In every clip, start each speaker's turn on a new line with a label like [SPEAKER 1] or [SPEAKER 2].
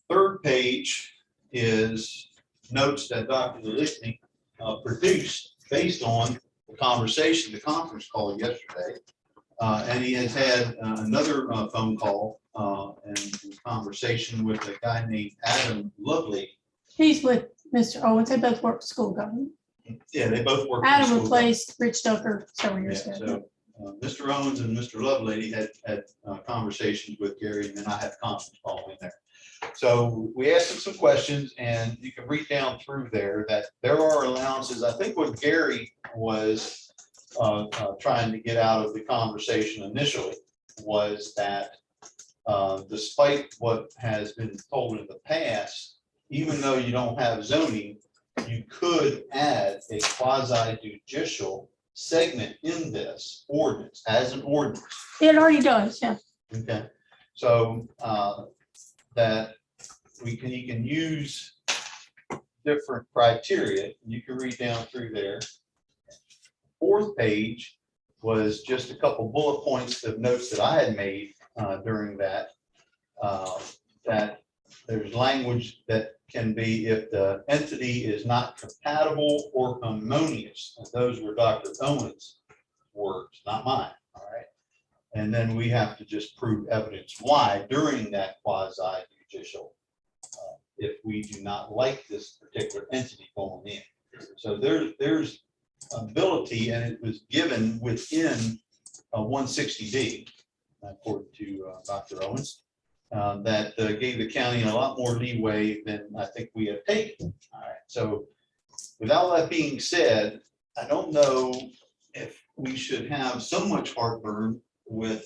[SPEAKER 1] third page is notes that Dr. Lichtney produced based on the conversation, the conference call yesterday. And he has had another phone call and conversation with a guy named Adam Lovely.
[SPEAKER 2] He's with Mr. Owens. They both work for school government.
[SPEAKER 1] Yeah, they both work.
[SPEAKER 2] Adam replaced Rich Ducker several years ago.
[SPEAKER 1] So Mr. Owens and Mr. Lovelady had conversations with Gary, and then I had a conference call in there. So we asked him some questions, and you can read down through there that there are allowances. I think what Gary was trying to get out of the conversation initially was that despite what has been told in the past, even though you don't have zoning, you could add a quasi-judicial segment in this ordinance as an ordinance.
[SPEAKER 2] It already does, yeah.
[SPEAKER 1] Okay, so that you can use different criteria. You can read down through there. Fourth page was just a couple bullet points of notes that I had made during that. That there's language that can be if the entity is not compatible or harmonious. And those were Dr. Owens' words, not mine. All right. And then we have to just prove evidence why during that quasi-judicial, if we do not like this particular entity going in. So there's ability, and it was given within 160D, according to Dr. Owens. That gave the county a lot more leeway than I think we have taken. All right. So without that being said, I don't know if we should have so much heartburn with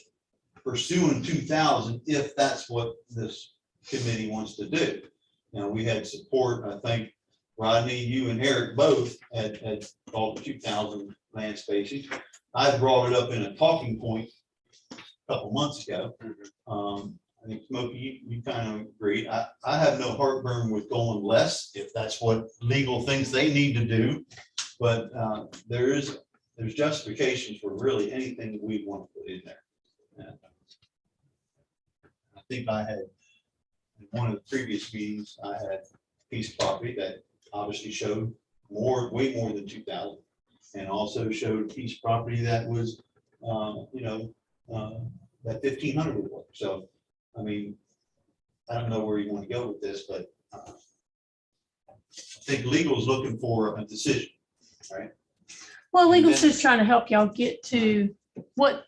[SPEAKER 1] pursuing 2000 if that's what this committee wants to do. Now, we had support, I think, Rodney, you and Eric both had called the 2000 land spaces. I brought it up in a talking point a couple months ago. I think Smokey, you kind of agreed. I have no heartburn with going less if that's what legal things they need to do. But there's justification for really anything we want to put in there. And I think I had in one of the previous meetings, I had a piece of property that obviously showed way more than 2,000, and also showed a piece of property that was, that 1,500 would work. So. I mean, I don't know where you want to go with this, but I think legal is looking for a decision, right?
[SPEAKER 2] Well, legal's just trying to help y'all get to what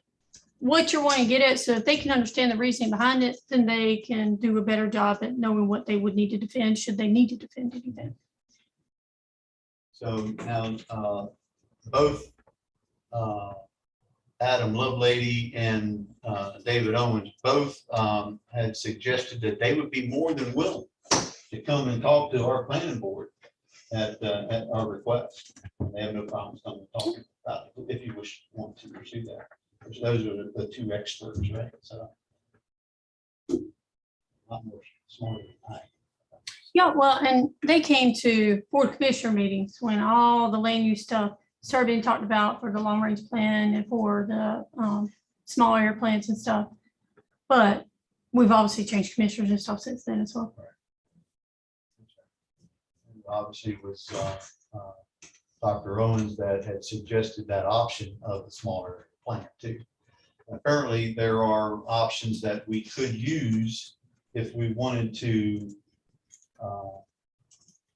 [SPEAKER 2] you're wanting to get at. So if they can understand the reasoning behind it, then they can do a better job at knowing what they would need to defend, should they need to defend anything.
[SPEAKER 1] So now both Adam Lovelady and David Owens both had suggested that they would be more than willing to come and talk to our planning board at our request. They have no problems coming and talking about it if you want to pursue that. Which those are the two experts, right? So a lot more smarter than I.
[SPEAKER 2] Yeah, well, and they came to board commissioner meetings when all the land use stuff started being talked about for the long range plan and for the small area plans and stuff. But we've obviously changed commissioners and stuff since then as well.
[SPEAKER 1] Right. Obviously it was Dr. Owens that had suggested that option of the smaller plant too. Apparently there are options that we could use if we wanted to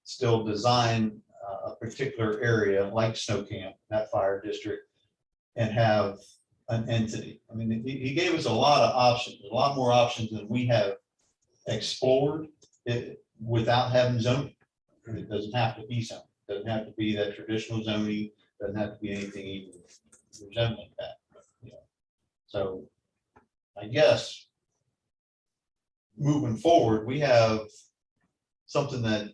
[SPEAKER 1] still design a particular area like Snow Camp, that fire district, and have an entity. I mean, he gave us a lot of options, a lot more options than we have explored it without having zoning. It doesn't have to be zoning. It doesn't have to be that traditional zoning. Doesn't have to be anything even resembling that. You know. So I guess moving forward, we have something that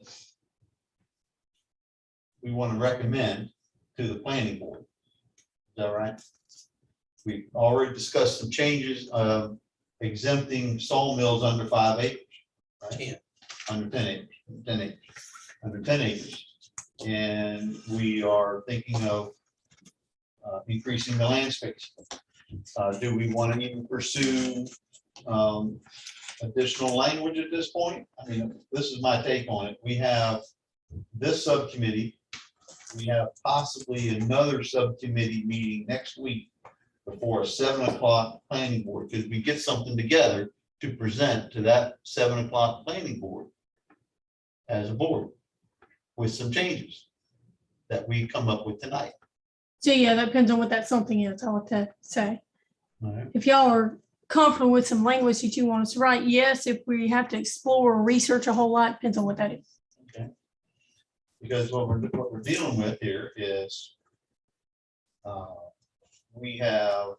[SPEAKER 1] we want to recommend to the planning board. Is that right? We've already discussed some changes of exempting sawmills under 5 acres, right? 10. Under 10 acres, 10 acres, under 10 acres. And we are thinking of increasing the land space. Do we want to even pursue additional language at this point. I mean, this is my take on it. We have this subcommittee. We have possibly another subcommittee meeting next week before a 7 o'clock planning board, because we get something together to present to that 7 o'clock planning board as a board with some changes that we come up with tonight.
[SPEAKER 2] So yeah, that depends on what that something is, I'll have to say.
[SPEAKER 1] All right.
[SPEAKER 2] If y'all are comfortable with some language that you want us to write, yes. If we have to explore or research a whole lot, depends on what that is.
[SPEAKER 1] Okay. Because what we're dealing with here is we have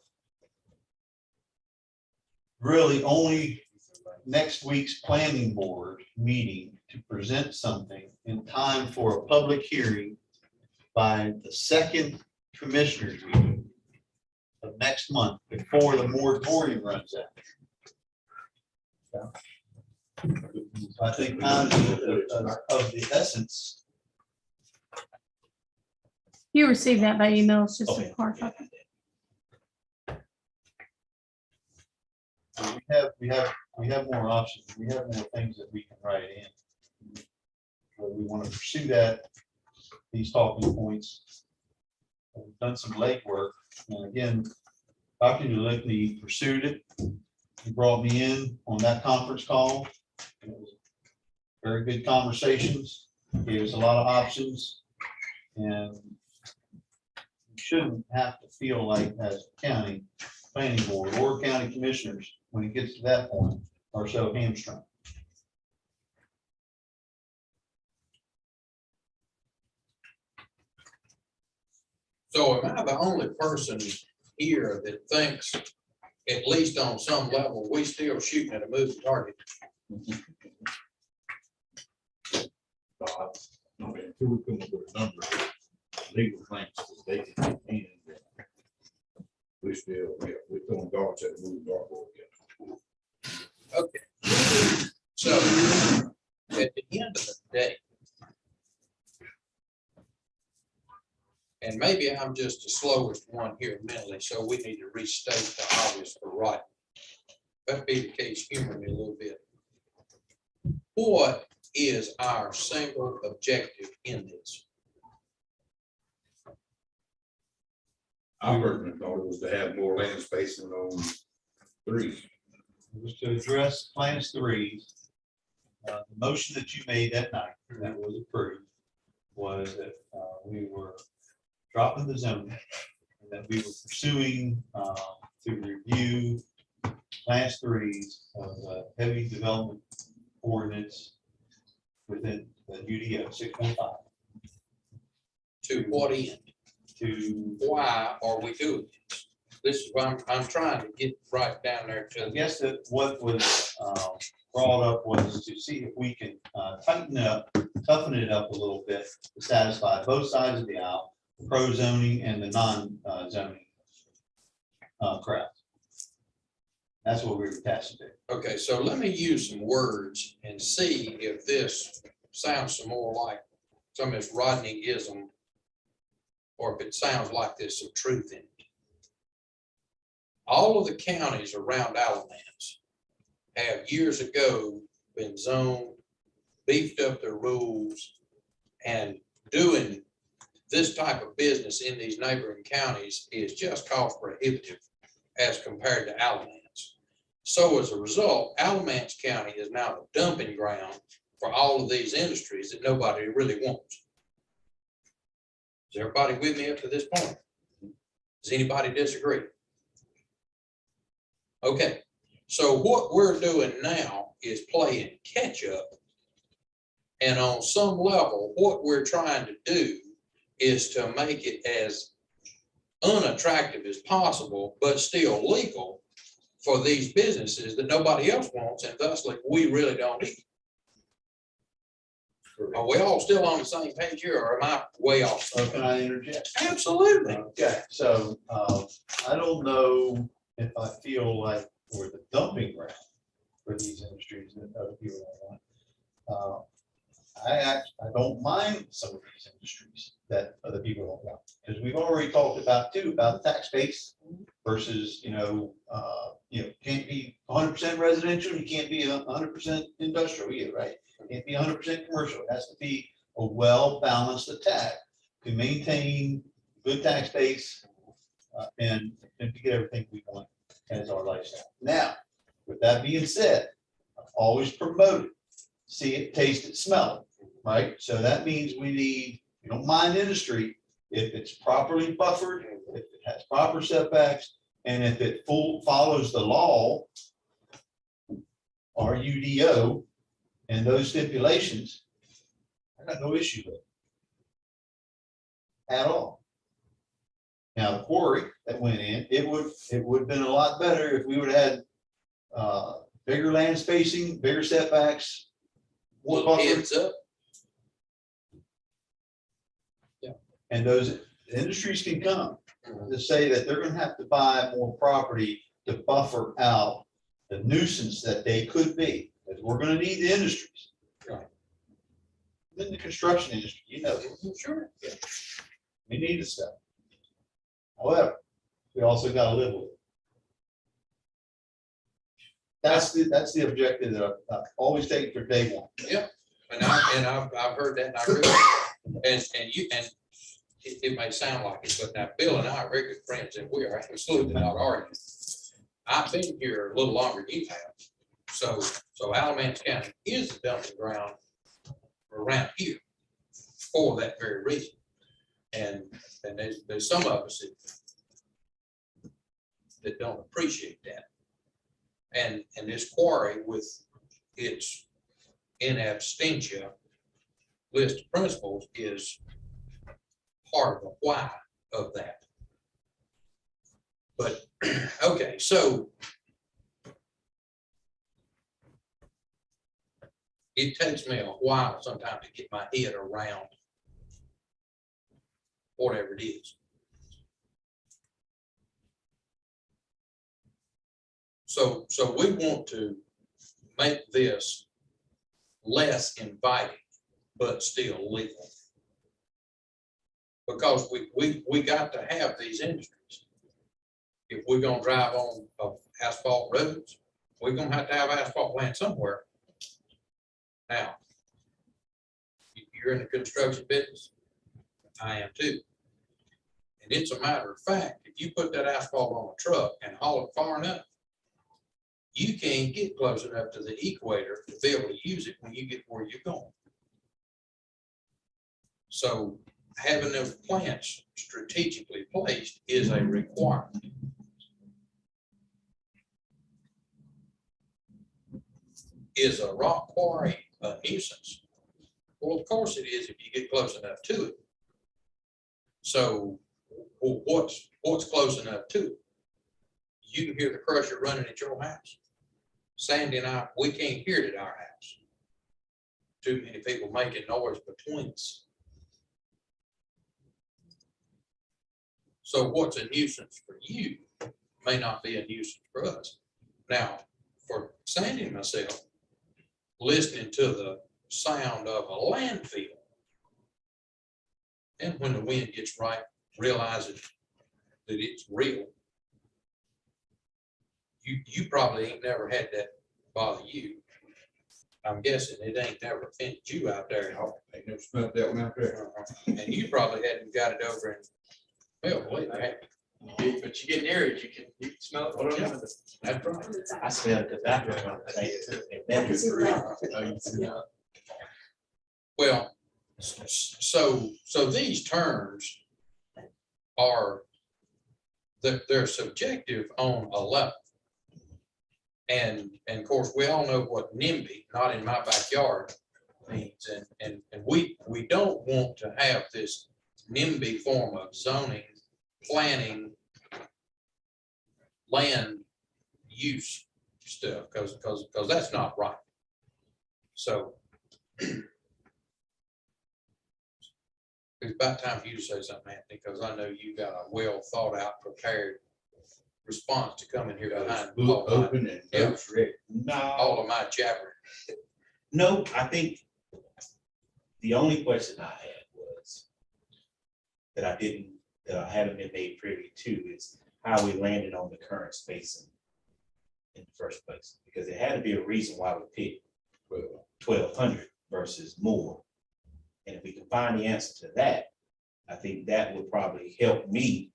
[SPEAKER 1] really only next week's planning board meeting to present something in time for a public hearing by the second commissioners meeting of next month before the moratorium runs out. Yeah. So I think time of the essence.
[SPEAKER 2] You received that by email, it's just a
[SPEAKER 1] Okay.
[SPEAKER 2] hard copy.
[SPEAKER 1] We have more options. We have more things that we can write in. So we want to pursue that, these talking points. We've done some legwork. And again, Dr. Ulickney pursued it. He brought me in on that conference call. It was very good conversations. Gave us a lot of options. And we shouldn't have to feel like as a county planning board or county commissioners, when it gets to that point, are so hamstrung.
[SPEAKER 3] So am I the only person here that thinks, at least on some level, we still shooting at a moving target?
[SPEAKER 4] Until we come up with a number, legal things that they can end. We still, yeah, we're throwing darts at the moving dartboard.
[SPEAKER 3] Okay. So at the end of the day, and maybe I'm just the slowest one here mentally, so we need to restate the obvious for right. If that be the case, humor me a little bit. What is our single objective in this?
[SPEAKER 4] I personally thought it was to have more land spacing on three.
[SPEAKER 1] It was to address class threes. The motion that you made that night, that was approved, was that we were dropping the zone and that we were pursuing to review class threes of heavy development ordinance within the UDO 6.5.
[SPEAKER 3] To what end?
[SPEAKER 1] To,
[SPEAKER 3] Why are we doing this? This is what I'm trying to get right down there
[SPEAKER 1] I
[SPEAKER 3] to.
[SPEAKER 1] guess that what was brought up was to see if we can toughen it up a little bit to satisfy both sides of the aisle, the pro zoning and the non-zoning crowd. That's what we were tasked to do.
[SPEAKER 3] Okay, so let me use some words and see if this sounds some more like some of this Rodney-ism, or if it sounds like there's some truth in it. All of the counties around Alamance have years ago been zoned, beefed up their rules, and doing this type of business in these neighboring counties is just cost prohibitive as compared to Alamance. So as a result, Alamance County is now the dumping ground for all of these industries that nobody really wants. Is everybody with me up to this point? Does anybody disagree? Okay, so what we're doing now is playing catch up. And on some level, what we're trying to do is to make it as unattractive as possible, but still legal for these businesses that nobody else wants, and thusly we really don't either. Are we all still on the same page here, or am I way off?
[SPEAKER 1] So can I interject?
[SPEAKER 3] Absolutely.
[SPEAKER 1] Okay, so I don't know if I feel like we're the dumping ground for these industries that other people don't want. I don't mind some of these industries that other people don't want, because we've already talked about too, about the tax base versus, can't be 100% residential, you can't be 100% industrial either, right? It can't be 100% commercial. It has to be a well-balanced attack to maintain good tax base and to get everything we want as our lifestyle. Now, with that being said, I've always promoted, see it, taste it, smell it, right? So that means we need, you don't mind industry if it's properly buffered, if it has proper setbacks, and if it follows the law, or UDO, and those stipulations, I got no issue with it at all. Now, the quarry that went in, it would have been a lot better if we would have had bigger land spacing, bigger setbacks, more
[SPEAKER 3] Little
[SPEAKER 1] buffer.
[SPEAKER 3] heads up.
[SPEAKER 1] And those industries can come to say that they're gonna have to buy more property to buffer out the nuisance that they could be, because we're gonna need the industries.
[SPEAKER 3] Right.
[SPEAKER 1] Then the construction industry,
[SPEAKER 3] Sure.
[SPEAKER 1] we need this stuff. However, we also gotta live with it. That's the objective that I've always taken for day one.
[SPEAKER 3] And I've heard that, and I really, and it may sound like it, but now Bill and I are very good friends, and we are absolutely not arguing. I've been here a little longer than you have. So Alamance County is the dumping ground around here for that very reason. And there's some of us that don't appreciate that. And this quarry with its in absentia list of principles is part of the why of that. But, okay, so it takes me a while sometimes to get my head around whatever it is. So we want to make this less inviting, but still legal. Because we got to have these industries. If we're gonna drive on asphalt roads, we're gonna have to have asphalt plant somewhere. Now, you're in the construction business, I am too. And it's a matter of fact, if you put that asphalt on a truck and haul it far enough, you can't get close enough to the equator to be able to use it when you get where you're going. So having those plants strategically placed is a requirement. Is a rock quarry a nuisance? Well, of course it is if you get close enough to it. So what's close enough to it? You can hear the crusher running at your house. Sandy and I, we can't hear it at our house. Too many people making noise between us. So what's a nuisance for you may not be a nuisance for us. Now, for Sandy and myself, listening to the sound of a landfill, and when the wind gets right, realizing that it's real. You probably ain't never had that bother you. I'm guessing it ain't never offended you out there at all.
[SPEAKER 4] Ain't never smelled that one out there.
[SPEAKER 3] And you probably hadn't got it over in, well, believe me,
[SPEAKER 5] But you get near it, you can smell it. What
[SPEAKER 3] Yeah. That's right.
[SPEAKER 5] I smell the tobacco.
[SPEAKER 3] Well, so these terms are, they're subjective on a level. And of course, we all know what NIMBY, not in my backyard, means. And we don't want to have this NIMBY form of zoning, planning, land use stuff, because that's not right. So it's about time for you to say something, Anthony, because I know you got a well thought out, prepared response to come in here behind
[SPEAKER 4] Book open and
[SPEAKER 3] Yeah.
[SPEAKER 4] notes ready. No.
[SPEAKER 3] all of my jabbering.
[SPEAKER 5] No, I think the only question I had was that I haven't been made privy to is how we landed on the current spacing in the first place, because there had to be a reason why we picked 1,200 versus more. And if we can find the answer to that, I think that would probably help me,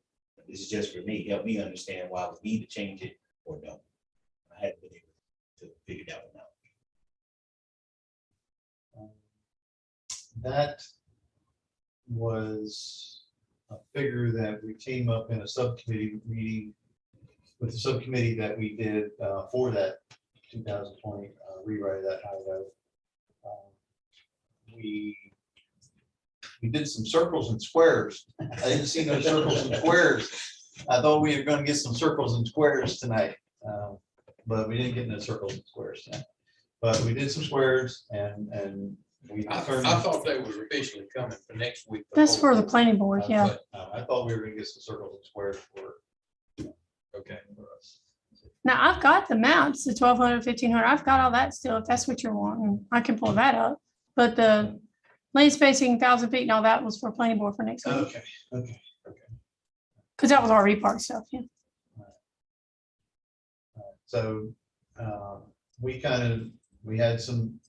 [SPEAKER 5] this is just for me, help me understand why we need to change it or no. I hadn't been able to figure that one out.
[SPEAKER 1] That was a figure that we came up in a subcommittee meeting with the subcommittee that we did for that 2020 rewrite of that HIDO. We did some circles and squares. I didn't see no circles and squares. I thought we were going to get some circles and squares tonight, but we didn't get no circles and squares tonight. But we did some squares and we
[SPEAKER 3] I
[SPEAKER 1] determined.
[SPEAKER 3] thought they was officially coming for next week.
[SPEAKER 2] That's for the planning board, yeah.
[SPEAKER 3] But,
[SPEAKER 1] I thought we were going to get some circles and squares for
[SPEAKER 3] okay.
[SPEAKER 1] us.
[SPEAKER 2] Now, I've got the maps, the 1,200, 1,500, I've got all that still, if that's what you're wanting, I can pull that up. But the lane spacing, 1,000 feet and all that was for planning board for next week,
[SPEAKER 1] Okay, okay.
[SPEAKER 2] because that was RV park stuff, yeah.
[SPEAKER 1] So we had some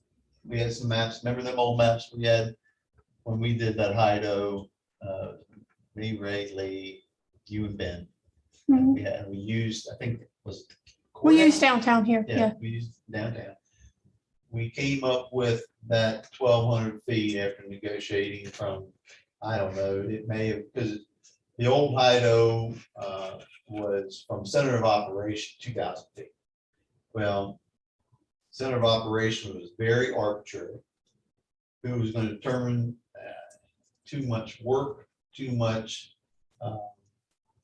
[SPEAKER 1] maps. Remember them old maps we had when we did that HIDO, me, Ray, Lee, you and Ben.
[SPEAKER 2] Mhm.
[SPEAKER 1] We used, I think it was.
[SPEAKER 2] We use downtown here, yeah.
[SPEAKER 1] We used downtown. We came up with that 1,200 feet after negotiating from, I don't know, it may have, because the old HIDO was from center of operation 2,000 feet. Well, center of operation was very arbitrary. Who was going to determine too much work, too much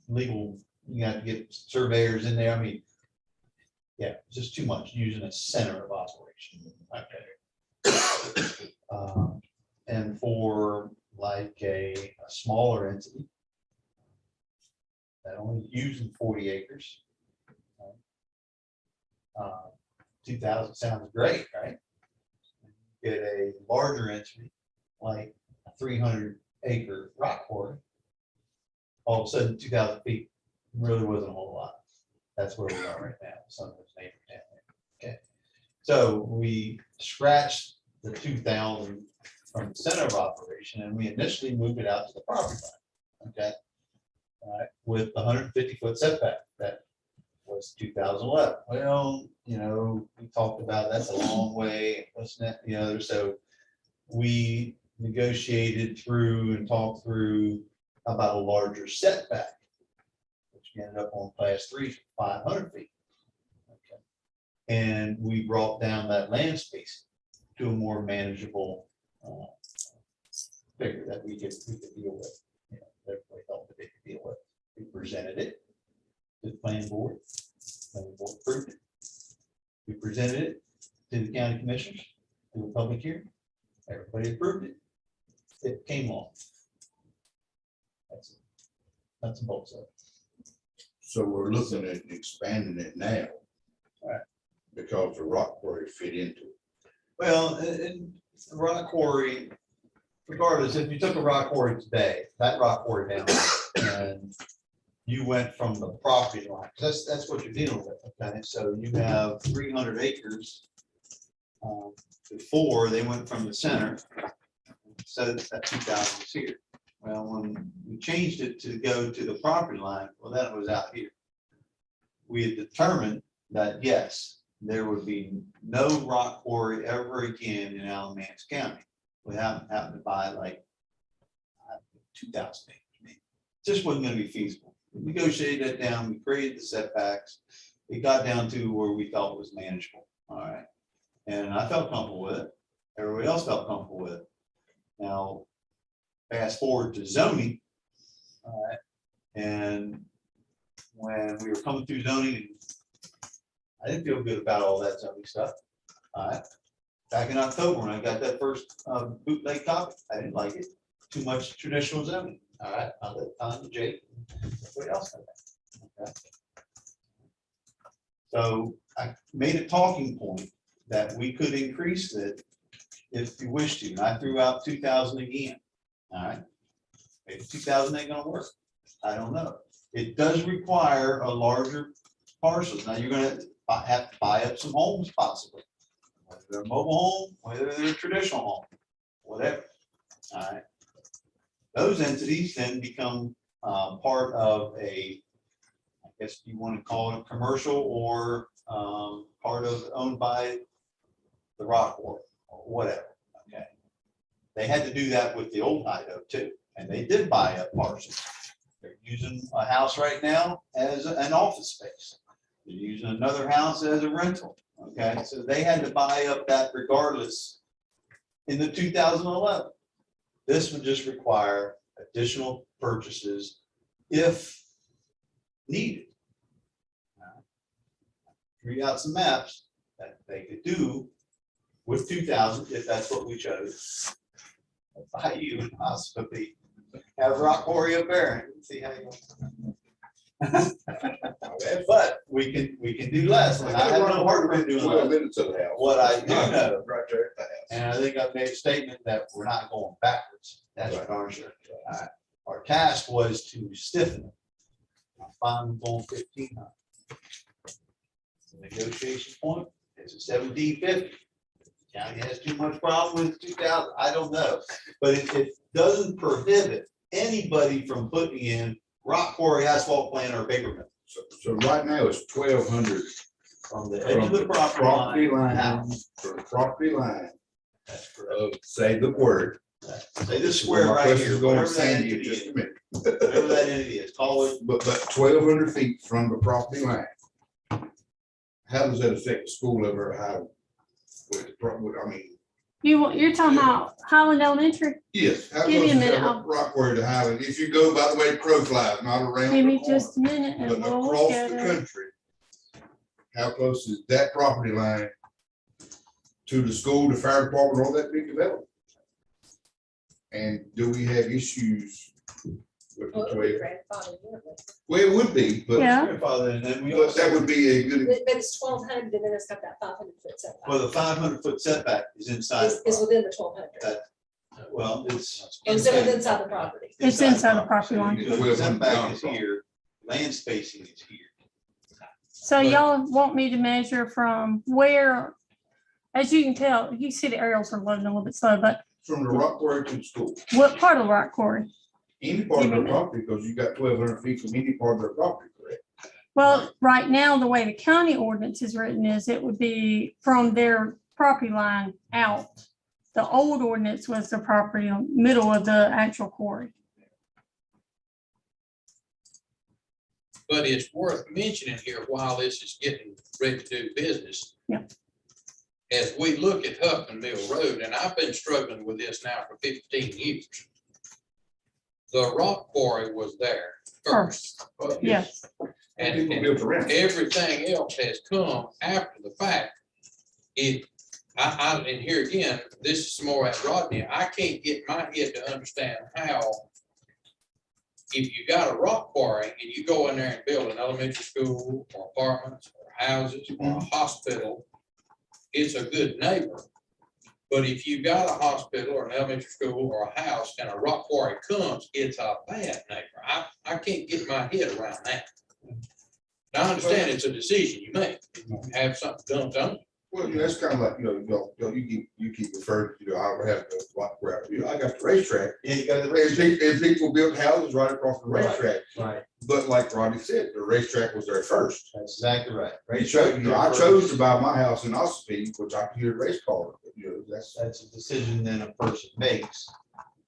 [SPEAKER 1] legal, you got to get surveyors in there. I mean, yeah, just too much using a center of operation. Okay. And for like a smaller entity that only using 40 acres, 2,000 sounds great, right? Get a larger entity like a 300-acre rock quarry. All of a sudden, 2,000 feet really wasn't a whole lot. That's where we are right now. Some of those neighbors down there. Okay, so we scratched the 2,000 from the center of operation, and we initially moved it out to the property line. Okay, all right, with the 150-foot setback. That was 2011. Well, you know, we talked about that's a long way, wasn't it? The other, so we negotiated through and talked through about a larger setback, which ended up on class 3, 500 feet. Okay. And we brought down that land space to a more manageable figure that we could deal with. You know, everybody thought that they could deal with. We presented it to the planning board. Planning board approved it. We presented it to the county commissioners, to a public hearing. Everybody approved it. It came off. That's it. That's a both sides.
[SPEAKER 4] So we're looking at expanding it now.
[SPEAKER 1] Right.
[SPEAKER 4] Because the rock quarry fit into it.
[SPEAKER 1] Well, and rock quarry, regardless, if you took a rock quarry today, that rock quarry down and you went from the property line, that's what you're dealing with, okay? So you have 300 acres. Before they went from the center, so that 2,000 is here. Well, when we changed it to go to the property line, well, then it was out here. We had determined that, yes, there would be no rock quarry ever again in Alamance County without having to buy like 2,000 acres. Maybe. Just wasn't going to be feasible. We negotiated that down. We created the setbacks. It got down to where we felt was manageable. All right. And I felt comfortable with it. Everybody else felt comfortable with it. Now, fast forward to zoning. All right. And when we were coming through zoning, I didn't feel good about all that zoning stuff. All right. Back in October, when I got that first bootleg copy, I didn't like it. Too much traditional zoning. All right. I let Tom and Jake and everybody else know that. Okay. So I made a talking point that we could increase it if you wish to. And I threw out 2,000 again. All right. Maybe 2,000 ain't gonna work. I don't know. it does require a larger parcel. Now, you're gonna have to buy up some homes possibly. Whether they're a mobile home, whether they're a traditional home, whatever. All right. Those entities then become part of a, I guess you want to call it a commercial or part of owned by the rock or whatever. Okay. They had to do that with the old HIDO too, and they did buy up parcels. They're using a house right now as an office space. They're using another house as a rental. Okay, so they had to buy up that regardless in the 2011. This would just require additional purchases if needed. Read out some maps that they could do with 2,000 if that's what we chose. By you and possibly have rock quarry up there and see how you. But we can do less. And I have no heartburn doing less. What I do know,
[SPEAKER 4] Right there at the house.
[SPEAKER 1] and I think I've made a statement that we're not going backwards. That's for darn sure. Our task was to stiffen it. I'm fine going 1,500. The negotiation point is a 1750. County has too much problem with 2,000. I don't know, but it doesn't prohibit anybody from putting in rock quarry, asphalt plant, or paper mill
[SPEAKER 4] So right now it's 1,200
[SPEAKER 1] from the edge of the property line out.
[SPEAKER 4] from the property line
[SPEAKER 1] That's correct.
[SPEAKER 4] of, say the word.
[SPEAKER 1] Say this square
[SPEAKER 4] My
[SPEAKER 1] right
[SPEAKER 4] question
[SPEAKER 1] here,
[SPEAKER 4] is going to
[SPEAKER 1] whatever that
[SPEAKER 4] Sandy in
[SPEAKER 1] entity
[SPEAKER 4] just
[SPEAKER 1] is,
[SPEAKER 4] a minute.
[SPEAKER 1] whatever that entity is, call it.
[SPEAKER 4] But 1,200 feet from the property line. How does that affect the school over at Highland? I mean,
[SPEAKER 2] You're talking about Highland Elementary?
[SPEAKER 4] yes. How
[SPEAKER 2] Give me a
[SPEAKER 4] close is
[SPEAKER 2] minute,
[SPEAKER 4] that
[SPEAKER 2] I'll-
[SPEAKER 4] rock quarry to Highland? If you go by the way crow flies, not around
[SPEAKER 2] Give
[SPEAKER 4] the
[SPEAKER 2] me
[SPEAKER 4] corner,
[SPEAKER 2] just a minute
[SPEAKER 4] but
[SPEAKER 2] and we'll look
[SPEAKER 4] across
[SPEAKER 2] at
[SPEAKER 4] the
[SPEAKER 2] it.
[SPEAKER 4] country. How close is that property line to the school, the fire department, all that big development? And do we have issues with the 12? Well, it would be, but
[SPEAKER 2] Yeah.
[SPEAKER 1] Grandfather, and then we
[SPEAKER 4] but
[SPEAKER 1] also,
[SPEAKER 4] that would be a good,
[SPEAKER 6] But it's 1,200, and then it's got that 500-foot setback.
[SPEAKER 1] well, the 500-foot setback is inside.
[SPEAKER 6] Is
[SPEAKER 1] the
[SPEAKER 6] within the 1,200.
[SPEAKER 1] property. Well, it's.
[SPEAKER 6] Is it inside the property?
[SPEAKER 2] It's inside the property line.
[SPEAKER 1] So the setback is here, land spacing is here.
[SPEAKER 2] So
[SPEAKER 3] But-
[SPEAKER 2] y'all want me to measure from where, as you can tell, you see the aerials are loading a little bit slow, but
[SPEAKER 4] from the rock quarry to the school.
[SPEAKER 2] what part of rock quarry?
[SPEAKER 4] Any part of
[SPEAKER 2] Give me a
[SPEAKER 4] their
[SPEAKER 2] minute.
[SPEAKER 4] property, because you got 1,200 feet from any part of their property, correct?
[SPEAKER 2] Well, right now, the way the county ordinance is written is it would be from their property line out. The old ordinance was the property on middle of the actual quarry.
[SPEAKER 3] But it's worth mentioning here while this is getting ready to do business.
[SPEAKER 2] Yeah.
[SPEAKER 3] As we look at Huffman Mill Road, and I've been struggling with this now for 15 years. The rock quarry was there first.
[SPEAKER 2] Yes,
[SPEAKER 3] And
[SPEAKER 4] People built around.
[SPEAKER 3] everything else has come after the fact. And here again, this is more at Rodney, I can't get my head to understand how if you got a rock quarry and you go in there and build an elementary school or apartments or houses or a hospital, it's a good neighbor. But if you got a hospital or an elementary school or a house and a rock quarry comes, it's a bad neighbor. I can't get my head around that. Now, I understand it's a decision you make. You have something done.
[SPEAKER 4] Well, that's kind of like, you keep referring to, I don't have the rock quarry, I got the racetrack.
[SPEAKER 1] Yeah, you got the
[SPEAKER 4] And
[SPEAKER 1] racetrack.
[SPEAKER 4] people built houses right across the
[SPEAKER 1] Right.
[SPEAKER 4] racetrack.
[SPEAKER 1] Right,
[SPEAKER 4] But like Rodney said, the racetrack was there first.
[SPEAKER 1] that's exactly right.
[SPEAKER 4] I chose to buy my house in Ossipee, which I could hear a race car, that's.
[SPEAKER 1] That's a decision then a person makes.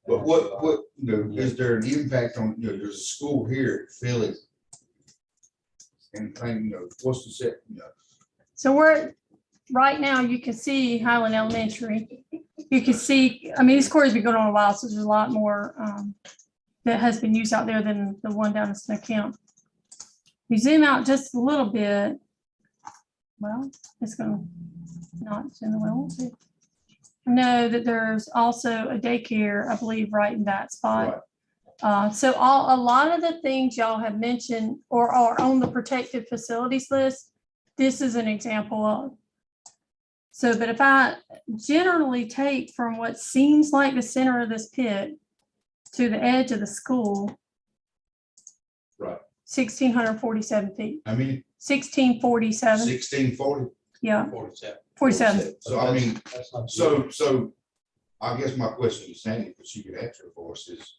[SPEAKER 4] But is there an impact on, there's a school here, Philly? And, what's the set,
[SPEAKER 2] so we're, right now, you can see Highland Elementary. You can see, I mean, these quarries been going on a while, so there's a lot more that has been used out there than the one down in Snow Camp. You zoom out just a little bit. Well, it's gonna not zoom the way I want to. I know that there's also a daycare, I believe, right in that spot. So a lot of the things y'all have mentioned or are on the protected facilities list, this is an example of. So, but if I generally take from what seems like the center of this pit to the edge of the school.
[SPEAKER 4] Right.
[SPEAKER 2] 1,647 feet,
[SPEAKER 4] I mean,
[SPEAKER 2] 1647,
[SPEAKER 4] 1640.
[SPEAKER 2] yeah,
[SPEAKER 3] 47.
[SPEAKER 2] 47.
[SPEAKER 4] So I mean,
[SPEAKER 1] That's not-
[SPEAKER 4] so I guess my question to Sandy, but she could answer for us is,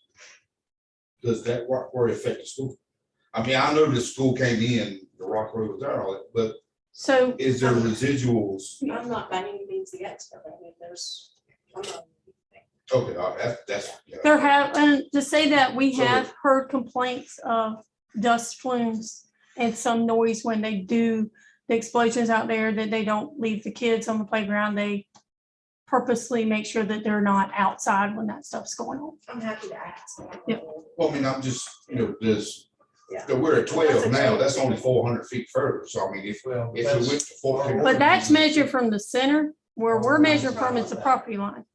[SPEAKER 4] does that Rockaway affect the school? I mean, I know the school came in, the Rockaway was there, all that, but
[SPEAKER 2] So
[SPEAKER 4] is there residuals?
[SPEAKER 6] I'm not by any means the expert, I mean, I'm not.
[SPEAKER 4] Okay, that's.
[SPEAKER 2] there have, and to say that we have heard complaints of dust plumes and some noise when they do the explosions out there, that they don't leave the kids on the playground. They purposely make sure that they're not outside when that stuff's going on.
[SPEAKER 6] I'm happy to ask.
[SPEAKER 2] Yep.
[SPEAKER 4] Well, I mean, I'm just,
[SPEAKER 6] Yeah.
[SPEAKER 4] we're at 12
[SPEAKER 6] That's a
[SPEAKER 4] now,
[SPEAKER 6] change.
[SPEAKER 4] that's only 400 feet further, so I mean, if
[SPEAKER 1] Well,
[SPEAKER 4] it
[SPEAKER 1] that's-
[SPEAKER 4] went to 14.
[SPEAKER 2] But that's measured from the center. Where we're measured from is the property line.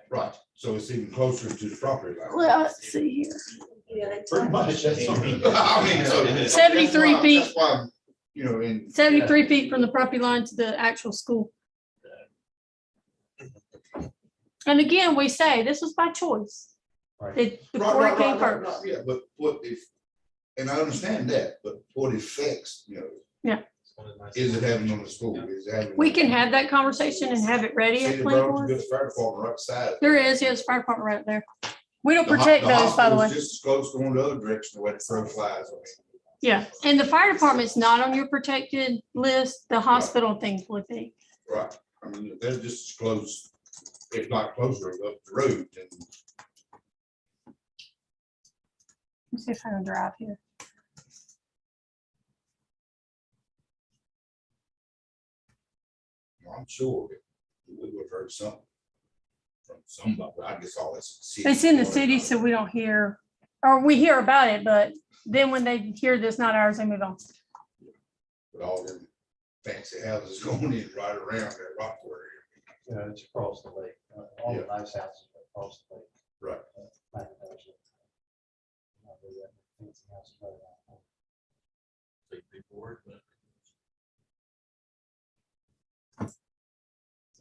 [SPEAKER 4] Right, so it's even closer to the property line.
[SPEAKER 2] Well, let's see here.
[SPEAKER 6] Yeah, they
[SPEAKER 1] Pretty
[SPEAKER 6] tell-
[SPEAKER 1] much, that's what I mean.
[SPEAKER 4] I mean, so. that's
[SPEAKER 2] 73
[SPEAKER 4] why-
[SPEAKER 2] feet.
[SPEAKER 4] That's why, in.
[SPEAKER 2] 73 feet from the property line to the actual school. And again, we say this was by choice.
[SPEAKER 1] Right.
[SPEAKER 2] The
[SPEAKER 4] Right,
[SPEAKER 2] quarry
[SPEAKER 4] right,
[SPEAKER 2] came
[SPEAKER 4] right, right,
[SPEAKER 2] first.
[SPEAKER 4] right, yeah, but what if, and I understand that, but what effects, is it having on the school? Is it having?
[SPEAKER 2] We can have that conversation and have it ready at
[SPEAKER 4] City
[SPEAKER 2] planning
[SPEAKER 4] Road,
[SPEAKER 2] board.
[SPEAKER 4] good fire department right beside it.
[SPEAKER 2] There is, yes, fire department right there. We don't
[SPEAKER 4] The
[SPEAKER 2] protect those, by the way.
[SPEAKER 4] hospital's just as close going the other direction, the way the crow flies. I mean.
[SPEAKER 2] Yeah, and the fire department's not on your protected list. The hospital things would be.
[SPEAKER 4] Right, I mean, they're just as close, if not closer, up the road, and
[SPEAKER 2] Let's see if I can drive here.
[SPEAKER 4] I'm sure we would have heard something from somebody, I guess all this.
[SPEAKER 2] It's in the city, so we don't hear, or we hear about it, but then when they hear this, not ours, they move on.
[SPEAKER 4] With all them fancy houses going in right around that rock quarry.
[SPEAKER 1] Yeah, it's across the lake. All the nice houses are across the lake.
[SPEAKER 4] Right.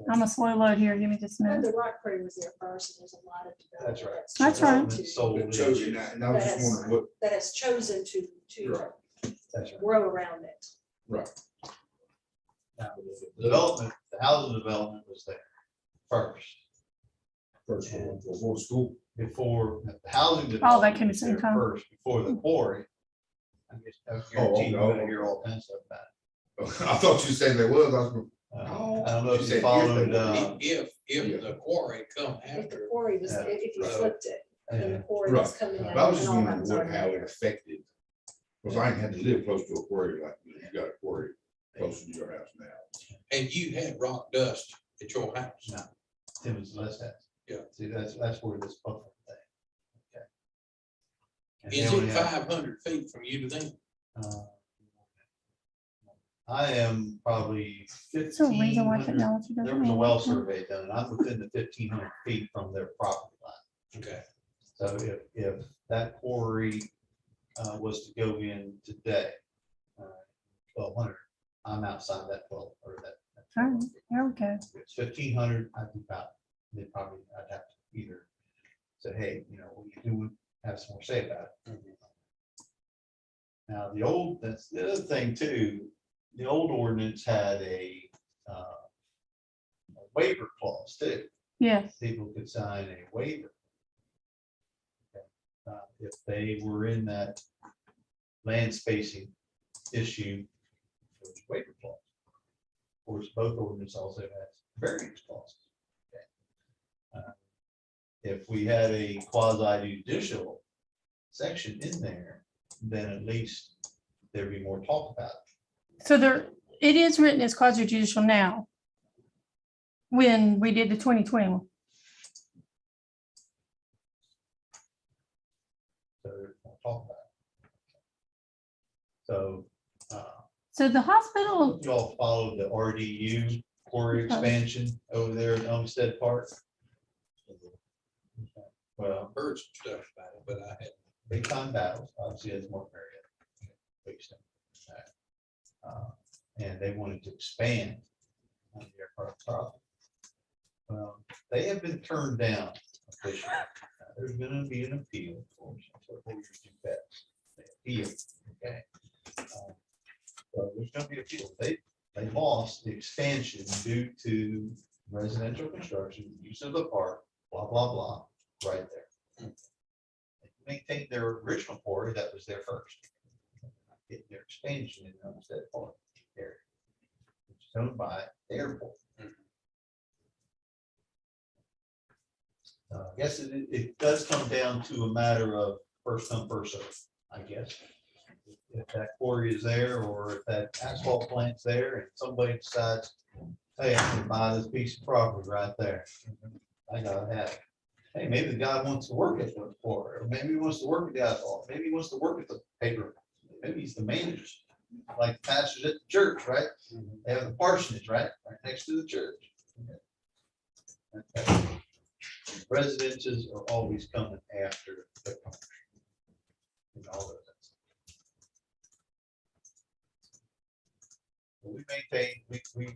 [SPEAKER 2] I'm a slow load here. Give me just a
[SPEAKER 6] But
[SPEAKER 2] minute.
[SPEAKER 6] the rock quarry was there first, and there's a lot of.
[SPEAKER 1] That's right.
[SPEAKER 2] That's right.
[SPEAKER 1] Development sold
[SPEAKER 4] It shows you that, and I was just wondering what,
[SPEAKER 6] That has chosen to
[SPEAKER 4] right,
[SPEAKER 1] That's right.
[SPEAKER 6] grow around it.
[SPEAKER 4] right.
[SPEAKER 1] Now, the development, the housing development was there first,
[SPEAKER 4] First of all, before school.
[SPEAKER 1] before the housing.
[SPEAKER 2] Oh, that
[SPEAKER 1] development
[SPEAKER 2] came at
[SPEAKER 1] was
[SPEAKER 2] the same
[SPEAKER 1] there
[SPEAKER 2] time.
[SPEAKER 1] First, before the quarry. I guarantee you're gonna hear all kinds of stuff
[SPEAKER 4] I thought you said there was, I was going,
[SPEAKER 1] about it. I don't know if
[SPEAKER 4] You
[SPEAKER 1] you
[SPEAKER 4] said if
[SPEAKER 1] followed,
[SPEAKER 4] they were.
[SPEAKER 3] If
[SPEAKER 4] Yeah.
[SPEAKER 3] the quarry come
[SPEAKER 6] If the
[SPEAKER 3] after,
[SPEAKER 6] quarry was,
[SPEAKER 1] Yeah.
[SPEAKER 6] if you
[SPEAKER 3] Right.
[SPEAKER 6] flipped it, and the
[SPEAKER 1] yeah,
[SPEAKER 6] quarry was coming
[SPEAKER 4] but
[SPEAKER 6] down.
[SPEAKER 4] I was just
[SPEAKER 6] and all that
[SPEAKER 4] wondering
[SPEAKER 6] was
[SPEAKER 4] what,
[SPEAKER 6] already
[SPEAKER 4] how it
[SPEAKER 6] there.
[SPEAKER 4] affected. Because I ain't had to live close to a quarry like you got a quarry close to your house now.
[SPEAKER 3] and you had rock dust at your house.
[SPEAKER 1] No. Timmons List House.
[SPEAKER 3] Yeah.
[SPEAKER 1] See, that's where this buffer thing. Okay. And
[SPEAKER 3] Is
[SPEAKER 1] then
[SPEAKER 3] it
[SPEAKER 1] we have,
[SPEAKER 3] 500 feet from you to them?
[SPEAKER 1] I am probably
[SPEAKER 2] There's a reason why
[SPEAKER 1] 1,500.
[SPEAKER 2] technology doesn't.
[SPEAKER 1] There was a
[SPEAKER 2] mean
[SPEAKER 1] well
[SPEAKER 2] anything.
[SPEAKER 1] survey done, and I'm within the 1,500 feet from their property line.
[SPEAKER 3] Okay.
[SPEAKER 1] So if that quarry was to go in today, 1,200, I'm outside that 12 or that.
[SPEAKER 2] All right, there we go.
[SPEAKER 1] If it's 1,500, I'd be about, I'd have to either say, hey, what you do, have some more say about it. Now, that's the other thing too, the old ordinance had a waiver clause too.
[SPEAKER 2] Yes,
[SPEAKER 1] People could sign a waiver. If they were in that land spacing issue, there's a waiver clause. Of course, both ordinances also have variance clauses. If we had a quasi judicial section in there, then at least there'd be more talk about it.
[SPEAKER 2] so there, it is written as quasi judicial now. When we did the 2021.
[SPEAKER 1] So there's more talk about it. So,
[SPEAKER 2] So the hospital,
[SPEAKER 1] you all followed the RDU quarry expansion over there at Olmsted Park? Well,
[SPEAKER 3] I heard some stuff about it, but I had.
[SPEAKER 1] big time battles, obviously, it's more area. Big stuff. And they wanted to expand on their property. They have been turned down officially. There's gonna be an appeal, of course. That's what lawyers do best. appeal, okay? So there's gonna be appeal. They lost the expansion due to residential construction, use of the park, blah, blah, blah, right there. They maintained their original quarry that was there first. Getting their expansion in Homestead Park area, which is owned by the airport. I guess it does come down to a matter of first come, first served, I guess. If that quarry is there, or if that asphalt plant's there, and somebody decides, hey, I'm gonna buy this piece of property right there, I gotta have it. Hey, maybe the guy wants to work at the quarry, or maybe he wants to work at the asphalt, maybe he wants to work at the paper, maybe he's the manager, like pastors at the church, right? They have the parsonage, right next to the church. Residences are always coming after the commercial. And all of that. We maintain, we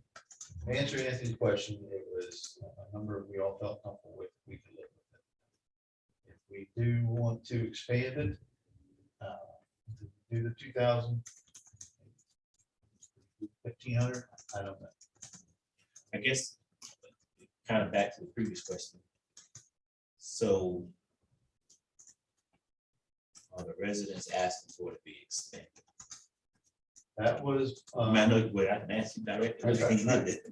[SPEAKER 1] answered Anthony's question, it was a number we all felt comfortable with, we could live with it. If we do want to expand it, do the 2,000, 1,500, I don't know.
[SPEAKER 5] I guess, kind of back to the previous question. So are the residents asking for it to be expanded?
[SPEAKER 1] That was,
[SPEAKER 5] I mean, I know, but I can ask you directly.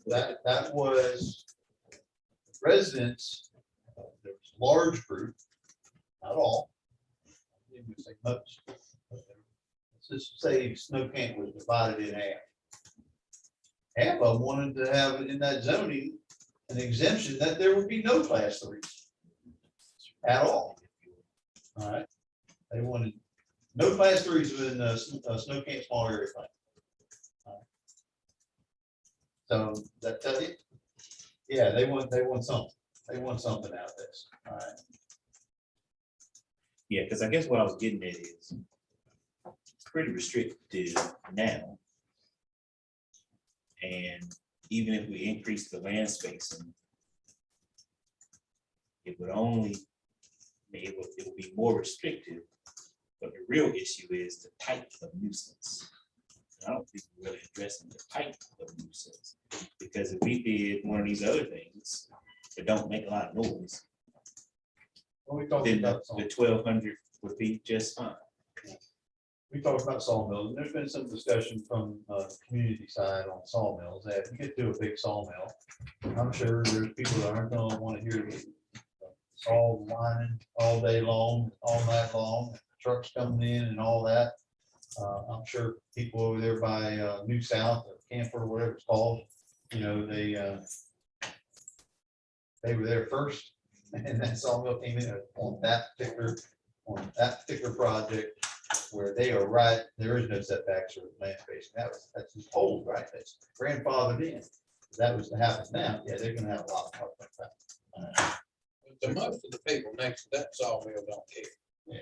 [SPEAKER 1] that was residents, there was a large group, not all. I didn't say most, but let's just say Snow Camp was divided in half. Half of them wanted to have it in that zoning, an exemption that there would be no class 3 at all. All right, they wanted no class 3s within Snow Camp small area plan. So does that tell you? Yeah, they want something. They want something out of this. All right.
[SPEAKER 5] Yeah, because I guess what I was getting at is it's pretty restrictive now. And even if we increase the land spacing, it would only, it would be more restrictive. But the real issue is the type of nuisance. I don't think we're really addressing the type of nuisance, because if we did one of these other things that don't make a lot of noise,
[SPEAKER 1] Well, we talked
[SPEAKER 5] then
[SPEAKER 1] about
[SPEAKER 5] the 1,200 would be just fine.
[SPEAKER 1] we talked about sawmills, and there's been some discussion from the community side on sawmills, that if you get to a big sawmill, I'm sure there's people that aren't gonna want to hear the saw whining all day long, all night long, trucks coming in and all that. I'm sure people over there by New South or Camper, whatever it's called, you know, they were there first, and that sawmill came in on that particular project where they are right, there is no setbacks or land spacing. That's just old, right? That's grandfathered in. If that was to happen now, yeah, they're gonna have a lot of talk like that.
[SPEAKER 3] The most of the people next to that sawmill don't care.
[SPEAKER 1] Yeah.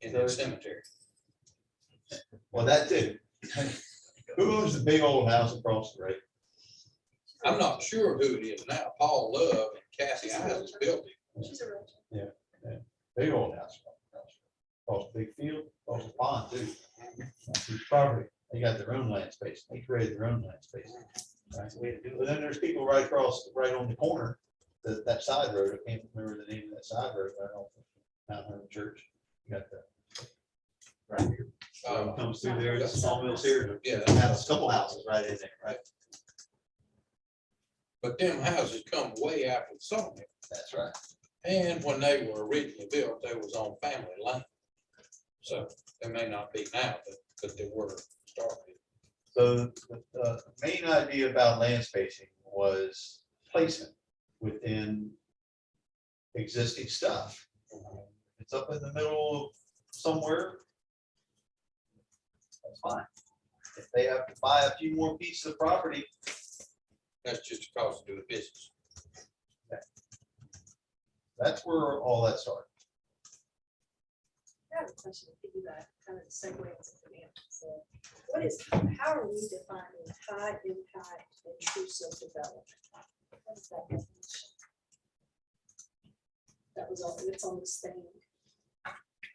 [SPEAKER 3] In the cemetery.
[SPEAKER 1] Well, that too. Who owns the big old house across the road?
[SPEAKER 3] I'm not sure who it is now. Paul Love and Kathy Isaacs built it.
[SPEAKER 6] She's a realtor.
[SPEAKER 1] Big old house. Across the big field, across the pond too. That's his property. They got their own land space. They created their own land space. That's the way to do it. But then there's people right across, right on the corner, that side road. I can't remember the name of that side road. I don't, Mount Hermon Church. You got that. Right here. Comes through there, the sawmills here.
[SPEAKER 3] Yeah.
[SPEAKER 1] House, couple houses right in there, right?
[SPEAKER 3] But them houses come way after the sawmill.
[SPEAKER 1] That's right.
[SPEAKER 3] And when they were originally built, they was on family land. So they may not be now, but they were started.
[SPEAKER 1] So the main idea about land spacing was placement within existing stuff. It's up in the middle of somewhere. That's fine. If they have to buy a few more pieces of property,
[SPEAKER 3] That's just a cost to do the business.
[SPEAKER 1] that's where all that started.
[SPEAKER 6] I have a question to piggyback, kind of segue into finance. So how are we defining high impact intrusive development? What is that definition? That was on, it's on this thing.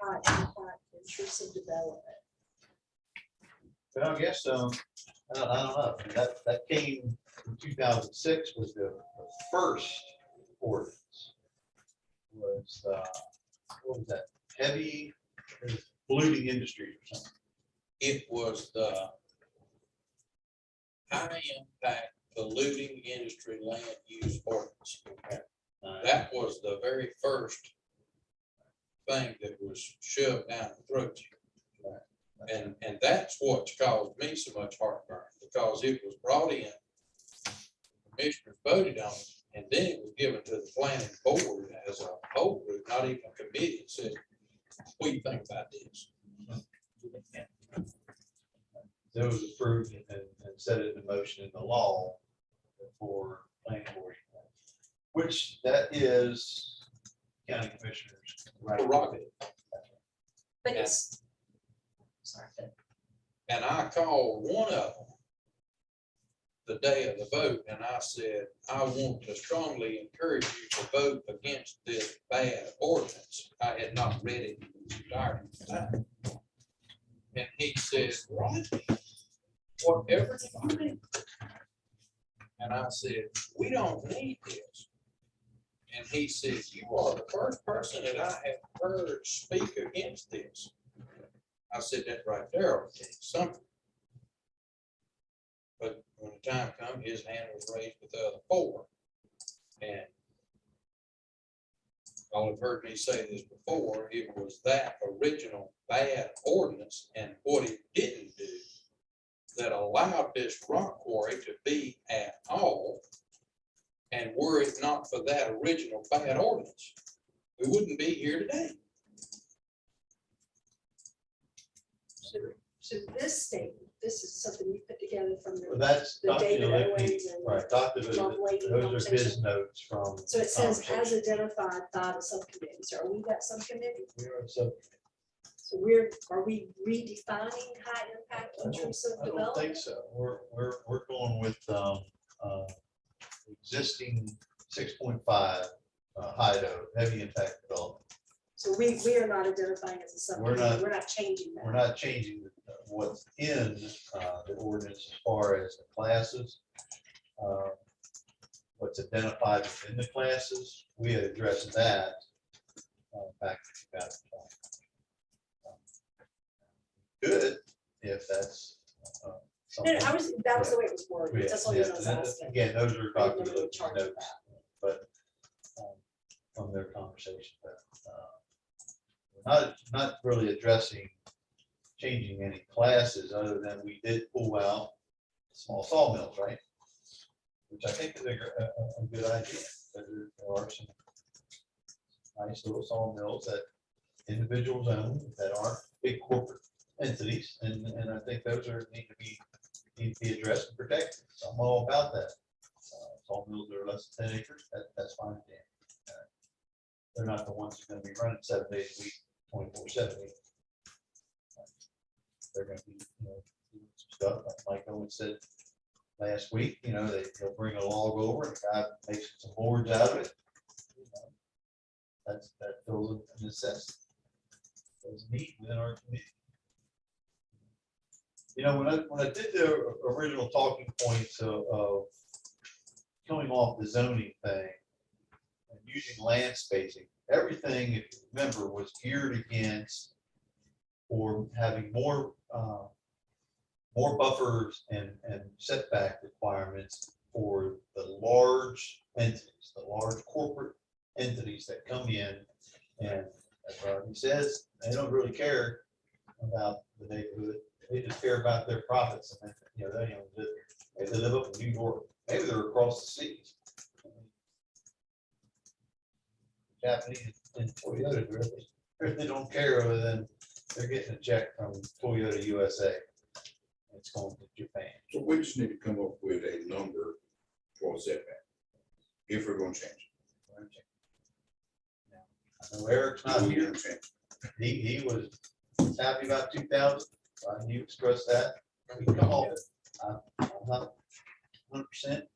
[SPEAKER 6] high impact intrusive development?
[SPEAKER 1] Well, I guess, I don't know, that came in 2006 was the first ordinance. Was, what was that, heavy polluting industry or something?
[SPEAKER 3] It was the high impact polluting industry land use ordinance. That was the very first thing that was shoved down the throat. And that's what's caused me so much heartburn, because it was brought in, commissioners voted on it, and then it was given to the planning board as a whole group, not even a committee, and said, what do you think about this?
[SPEAKER 1] It was approved and set it in motion in the law for planning board. Which that is county commissioners.
[SPEAKER 3] Prerogative.
[SPEAKER 6] But it's, sorry,
[SPEAKER 3] And I called one of them the day of the vote, and I said, I want to strongly encourage you to vote against this bad ordinance. I had not read it in its entirety at the time. And he says, right, whatever you think. And I said, we don't need this. And he says, you are the first person that I have heard speak against this. I said, that right there, I'll tell you something. But when the time come, his hand was raised with the other four. And y'all have heard me say this before, it was that original bad ordinance and what it didn't do that allowed this rock quarry to be at all. And were it not for that original bad ordinance, we wouldn't be here today.
[SPEAKER 6] so this statement, this is something you put together from
[SPEAKER 1] Well,
[SPEAKER 6] the,
[SPEAKER 1] that's
[SPEAKER 6] the David
[SPEAKER 1] Dr.
[SPEAKER 6] Owens and.
[SPEAKER 1] Right, Dr.
[SPEAKER 6] John Blake
[SPEAKER 1] Those are his
[SPEAKER 6] conversation.
[SPEAKER 1] notes from.
[SPEAKER 6] So it says as
[SPEAKER 1] conversation.
[SPEAKER 6] identified by the subcommittee. So are we that subcommittee?
[SPEAKER 1] We are so-
[SPEAKER 6] So are we redefining high impact intrusive
[SPEAKER 1] I don't
[SPEAKER 6] development?
[SPEAKER 1] think so. We're going with, existing 6.5, HIDO, heavy impact development.
[SPEAKER 6] So we are not identifying as a subcommittee. We're not changing that.
[SPEAKER 1] We're not changing what's in the ordinance as far as the classes. What's identified within the classes, we had addressed that back in 2020. Good, if that's.
[SPEAKER 6] No, that was the way it was worded.
[SPEAKER 1] Yeah,
[SPEAKER 6] That's all I was
[SPEAKER 1] yeah,
[SPEAKER 6] asking.
[SPEAKER 1] again, those are
[SPEAKER 6] I
[SPEAKER 1] Dr.
[SPEAKER 6] didn't know we were
[SPEAKER 1] Luke's
[SPEAKER 6] charging
[SPEAKER 1] notes, but from their conversation, but we're not really addressing changing any classes other than we did pull out small sawmills, right? Which I think is a good idea. There are some nice little sawmills that individuals own that aren't big corporate entities, and I think those need to be addressed and protected. So I'm all about that. Sawmills that are less than 10 acres, that's fine. They're not the ones that are gonna be running 7 days a week, 24/7. They're gonna be, doing some stuff like Mike Owens said last week, they'll bring a log over and the guy makes some boards out of it. That fills a necessity. There's a need within our community. When I did the original talking points of coming off the zoning thing and using land spacing, everything, if you remember, was geared against or having more buffers and setback requirements for the large entities, the large corporate entities that come in, and as Rodney says, they don't really care about the neighborhood. They just care about their profits, and they don't live here. Maybe they live up in New York. Maybe they're across the seas. Japanese and Toyota, they don't care other than they're getting a check from Toyota USA. It's going to Japan.
[SPEAKER 4] So we just need to come up with a number for setback, if we're gonna change
[SPEAKER 1] I know Eric's
[SPEAKER 4] it.
[SPEAKER 1] not
[SPEAKER 4] We're
[SPEAKER 1] here.
[SPEAKER 4] gonna change it.
[SPEAKER 1] He was happy about 2,000. He expressed that. We can come off it. I'm not 100%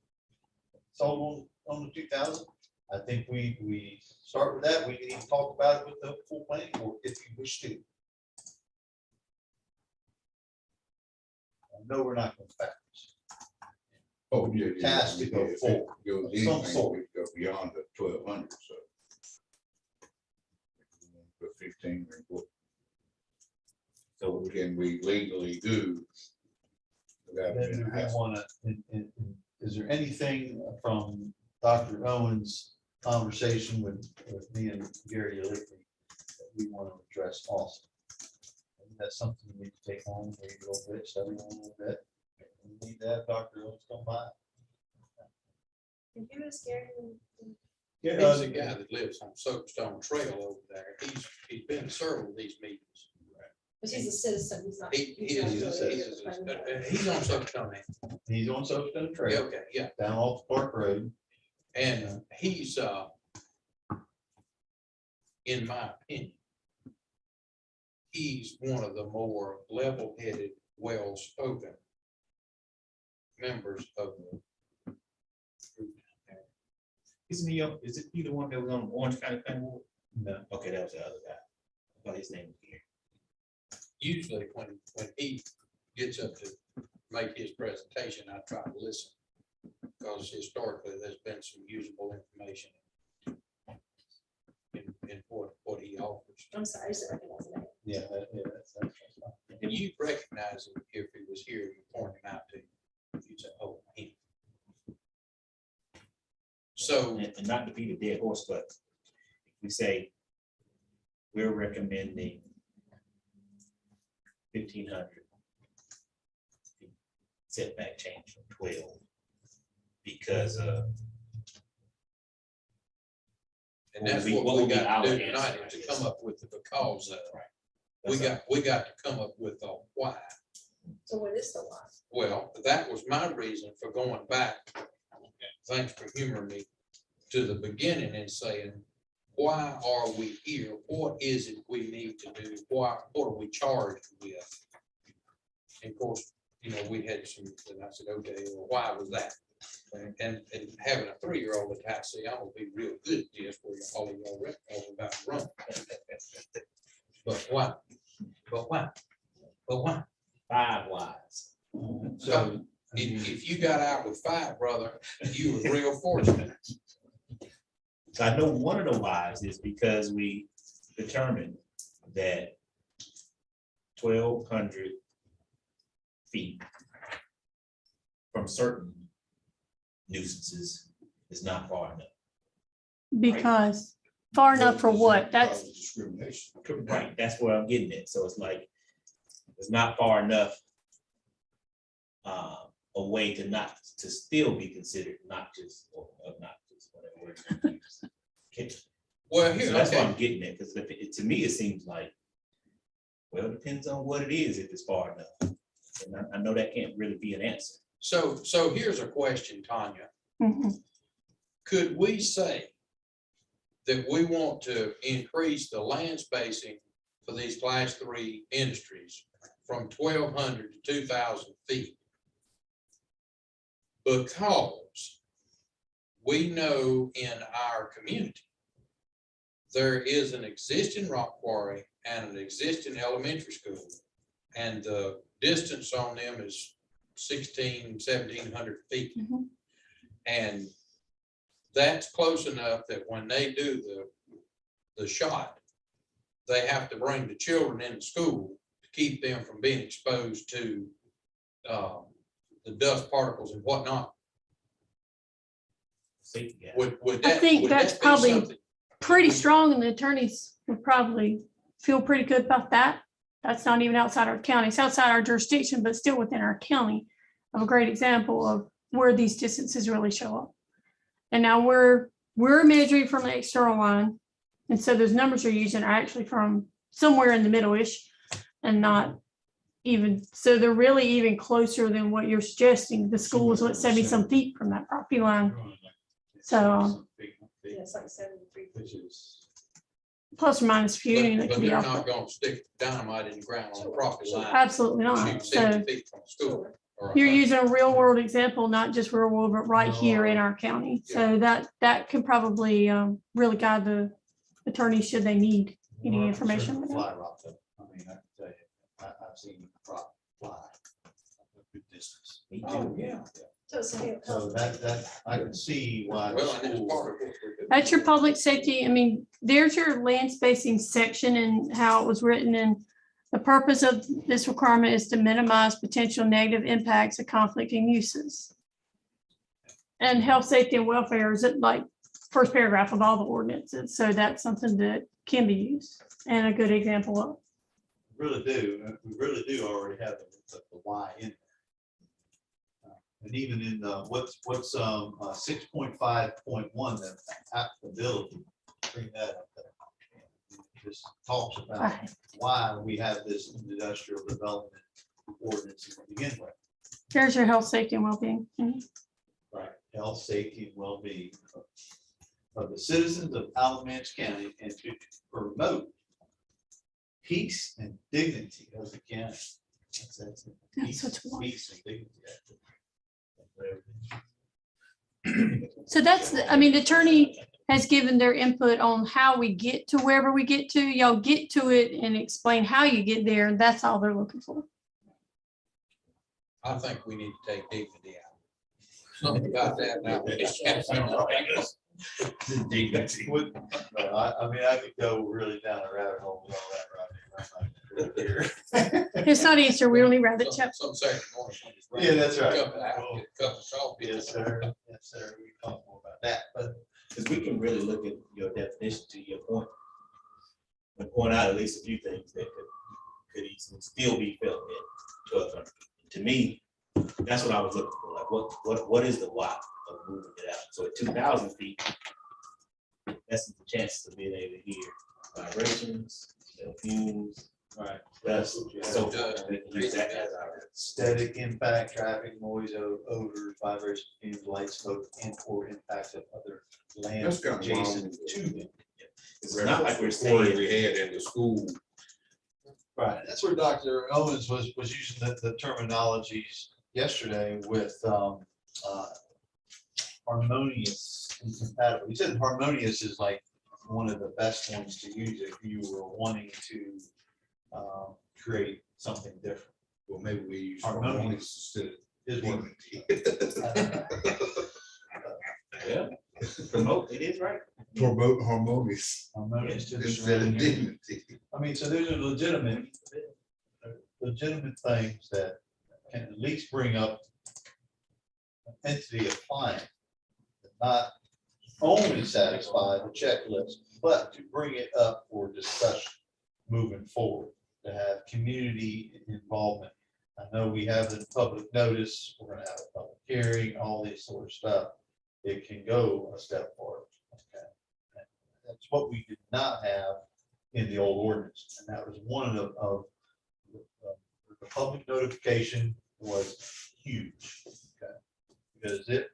[SPEAKER 1] sold on the 2,000. I think we start with that. We can even talk about it with the full planning board if you wish to. I know we're not going backwards.
[SPEAKER 4] Oh, yeah.
[SPEAKER 1] Task to go forward.
[SPEAKER 4] Go
[SPEAKER 1] Of some
[SPEAKER 4] anything,
[SPEAKER 1] sort.
[SPEAKER 4] we go beyond the 1,200, so. Put 15, or what
[SPEAKER 5] So
[SPEAKER 4] can we legally do? Without
[SPEAKER 1] Then
[SPEAKER 4] being
[SPEAKER 1] do we
[SPEAKER 4] asked?
[SPEAKER 1] wanna, is there anything from Dr. Owen's conversation with me and Gary Lickey that we want to address also? I think that's something we need to take on, maybe a little bit, study on a little bit. We need to have Dr. Owens come by.
[SPEAKER 6] And who is Gary?
[SPEAKER 3] He's the guy that lives on Soapstone Trail over there. He's been to several of these meetings.
[SPEAKER 6] But he's a citizen, he's not.
[SPEAKER 3] He
[SPEAKER 6] he's not
[SPEAKER 3] is,
[SPEAKER 6] really
[SPEAKER 3] he
[SPEAKER 6] here
[SPEAKER 3] is,
[SPEAKER 6] to find out.
[SPEAKER 3] he's on Soapstone.
[SPEAKER 1] He's on Soapstone
[SPEAKER 3] Yeah,
[SPEAKER 1] Trail,
[SPEAKER 3] okay, yeah.
[SPEAKER 1] down off Park Road.
[SPEAKER 3] And he's, in my opinion, he's one of the more level-headed, well-spoken members of the group.
[SPEAKER 5] isn't he, is it he the one that was on Orange County Planning Board?
[SPEAKER 1] No.
[SPEAKER 5] Okay, that was the other guy. I thought his name was here.
[SPEAKER 3] Usually when he gets up to make his presentation, I try to listen. Because historically, there's been some usable information in what he offers.
[SPEAKER 6] I'm sorry, I just didn't recognize the name.
[SPEAKER 1] Yeah, that's fine.
[SPEAKER 3] And you recognize him if he was here, you point him out to you. You'd say, oh, him. So,
[SPEAKER 5] And not to beat a dead horse, but we say we're recommending 1,500 setback change from 12 because
[SPEAKER 3] and that's
[SPEAKER 5] what
[SPEAKER 3] what
[SPEAKER 5] would
[SPEAKER 3] we
[SPEAKER 5] be
[SPEAKER 3] got
[SPEAKER 5] our
[SPEAKER 3] to do
[SPEAKER 5] answer,
[SPEAKER 3] tonight,
[SPEAKER 5] I
[SPEAKER 3] is to
[SPEAKER 5] guess.
[SPEAKER 3] come up with the because of.
[SPEAKER 5] That's
[SPEAKER 3] We got to come up with a why.
[SPEAKER 6] So what is the why?
[SPEAKER 3] Well, that was my reason for going back. Thanks for humoring me to the beginning and saying, why are we here? What is it we need to do? What are we charged with? And of course, we had some, and I said, okay, well, why was that? And having a 3-year-old at I say, I'm gonna be real good at this, where all of y'all all about to run. But why? But why? But why?
[SPEAKER 5] 5 wise.
[SPEAKER 1] So,
[SPEAKER 3] If you got out with 5, brother, you were real fortunate.
[SPEAKER 5] So I know one of the whys is because we determined that 1,200 feet from certain nuisances is not far enough.
[SPEAKER 2] Because far enough for what? That's,
[SPEAKER 4] Discrimination.
[SPEAKER 5] Right, that's where I'm getting at. So it's like, it's not far enough a way to not, to still be considered not just, or not just, whatever word you use. Okay.
[SPEAKER 3] Well,
[SPEAKER 5] So
[SPEAKER 3] here,
[SPEAKER 5] that's what
[SPEAKER 3] okay.
[SPEAKER 5] I'm getting at, because to me, it seems like, well, it depends on what it is, if it's far enough. And I know that can't really be an answer.
[SPEAKER 3] So here's a question, Tanya.
[SPEAKER 2] mhm.
[SPEAKER 3] Could we say that we want to increase the land spacing for these class 3 industries from 1,200 to 2,000 feet? Because we know in our community, there is an existing rock quarry and an existing elementary school. And the distance on them is 1,700 feet.
[SPEAKER 2] Mhm.
[SPEAKER 3] And that's close enough that when they do the shot, they have to bring the children into school to keep them from being exposed to the dust particles and whatnot.
[SPEAKER 5] See, yeah.
[SPEAKER 3] Would
[SPEAKER 2] I
[SPEAKER 3] that?
[SPEAKER 2] think
[SPEAKER 3] would
[SPEAKER 2] that's
[SPEAKER 3] that be
[SPEAKER 2] probably
[SPEAKER 3] something-
[SPEAKER 2] pretty strong, and the attorneys would probably feel pretty good about that. That's not even outside our county. It's outside our jurisdiction, but still within our county of a great example of where these distances really show up. And now we're measuring from the external line. And so those numbers you're using are actually from somewhere in the middle-ish and not even, so they're really even closer than what you're suggesting. The school is what, 70-some feet from that property line. So
[SPEAKER 6] Yeah, it's like 73.
[SPEAKER 1] which is,
[SPEAKER 2] plus or minus a few, and it
[SPEAKER 3] But
[SPEAKER 2] can be
[SPEAKER 3] they're
[SPEAKER 2] off.
[SPEAKER 3] not gonna stick dynamite in the ground on the property line.
[SPEAKER 2] Absolutely
[SPEAKER 3] Shoot
[SPEAKER 2] not.
[SPEAKER 3] 70
[SPEAKER 2] So
[SPEAKER 3] feet from the school. or
[SPEAKER 2] You're
[SPEAKER 3] 100.
[SPEAKER 2] using a real world example, not just real world, but right here in our county. So that could probably really guide the attorneys should they need any
[SPEAKER 1] We're
[SPEAKER 2] information.
[SPEAKER 1] concerned with
[SPEAKER 2] with that.
[SPEAKER 1] Fly rock though. I mean, I can tell you, I've seen crop fly a good distance.
[SPEAKER 5] Me
[SPEAKER 6] Oh,
[SPEAKER 5] too.
[SPEAKER 3] Yeah.
[SPEAKER 6] So it's a
[SPEAKER 1] So
[SPEAKER 6] health-
[SPEAKER 1] that, I can see why.
[SPEAKER 3] Well, and it's
[SPEAKER 1] schools-
[SPEAKER 3] part of what we're doing.
[SPEAKER 2] That's your public safety. I mean, there's your land spacing section and how it was written, and the purpose of this requirement is to minimize potential negative impacts of conflicting uses. And health, safety, and welfare is like first paragraph of all the ordinances. So that's something that can be used and a good example of.
[SPEAKER 1] We really do already have the why in there. And even in what's 6.5.1, the applicability, bring that up there. Just talks about
[SPEAKER 2] Right.
[SPEAKER 1] why we have this industrial development ordinance to begin with.
[SPEAKER 2] There's your health, safety, and well-being. Mhm.
[SPEAKER 1] Right. Health, safety, and well-being of the citizens of Alamance County and to promote peace and dignity of the county. That's it.
[SPEAKER 2] That's what you want.
[SPEAKER 1] Peace and dignity.
[SPEAKER 2] So that's, I mean, the attorney has given their input on how we get to wherever we get to. Y'all get to it and explain how you get there, and that's all they're looking for.
[SPEAKER 3] I think we need to take dignity out. Something about that now.
[SPEAKER 4] Dignity.
[SPEAKER 1] I mean, I could go really down a rabbit hole with all that right here.
[SPEAKER 2] It's not Easter, we only read the chapter.
[SPEAKER 3] Some Saturday morning.
[SPEAKER 1] Yeah, that's right.
[SPEAKER 3] Cup of apple, get a cup of salt.
[SPEAKER 1] Yes, sir. Yes, sir. We can talk more about that, but
[SPEAKER 5] Because we can really look at your definition to your point. And point out at least a few things that could easily still be felt in 1,200. To me, that's what I was looking for. Like, what is the why of moving it out? So at 2,000 feet, that's the chances of being able to hear vibrations, fumes,
[SPEAKER 1] right.
[SPEAKER 5] dust, so forth. We can use that as our.
[SPEAKER 1] Static impact, traffic, noise, odors, vibration, fumes, light, smoke, and or impacts of other land
[SPEAKER 4] That's got
[SPEAKER 1] adjacent
[SPEAKER 4] wrong.
[SPEAKER 1] to them.
[SPEAKER 5] It's not like we're
[SPEAKER 4] Story
[SPEAKER 5] saying.
[SPEAKER 4] we had in the school.
[SPEAKER 1] Right, that's where Dr. Owens was using the terminologies yesterday with harmonious and compatible. He said harmonious is like one of the best ones to use if you were wanting to create something different.
[SPEAKER 4] Well, maybe we use
[SPEAKER 1] Harmonious.
[SPEAKER 4] harmonious
[SPEAKER 1] His
[SPEAKER 4] instead
[SPEAKER 1] word.
[SPEAKER 4] of
[SPEAKER 5] Yeah, promote, it is right.
[SPEAKER 4] promote harmonious
[SPEAKER 1] Harmonious to the
[SPEAKER 4] instead of
[SPEAKER 1] surrounding.
[SPEAKER 4] dignity.
[SPEAKER 1] I mean, so those are legitimate things that can at least bring up an entity applying, not only satisfy the checklist, but to bring it up for discussion moving forward, to have community involvement. I know we have the public notice, we're gonna have a public hearing, all this sort of stuff. It can go a step forward. Okay. That's what we did not have in the old ordinance, and that was one of the public notification was huge. Okay. Because the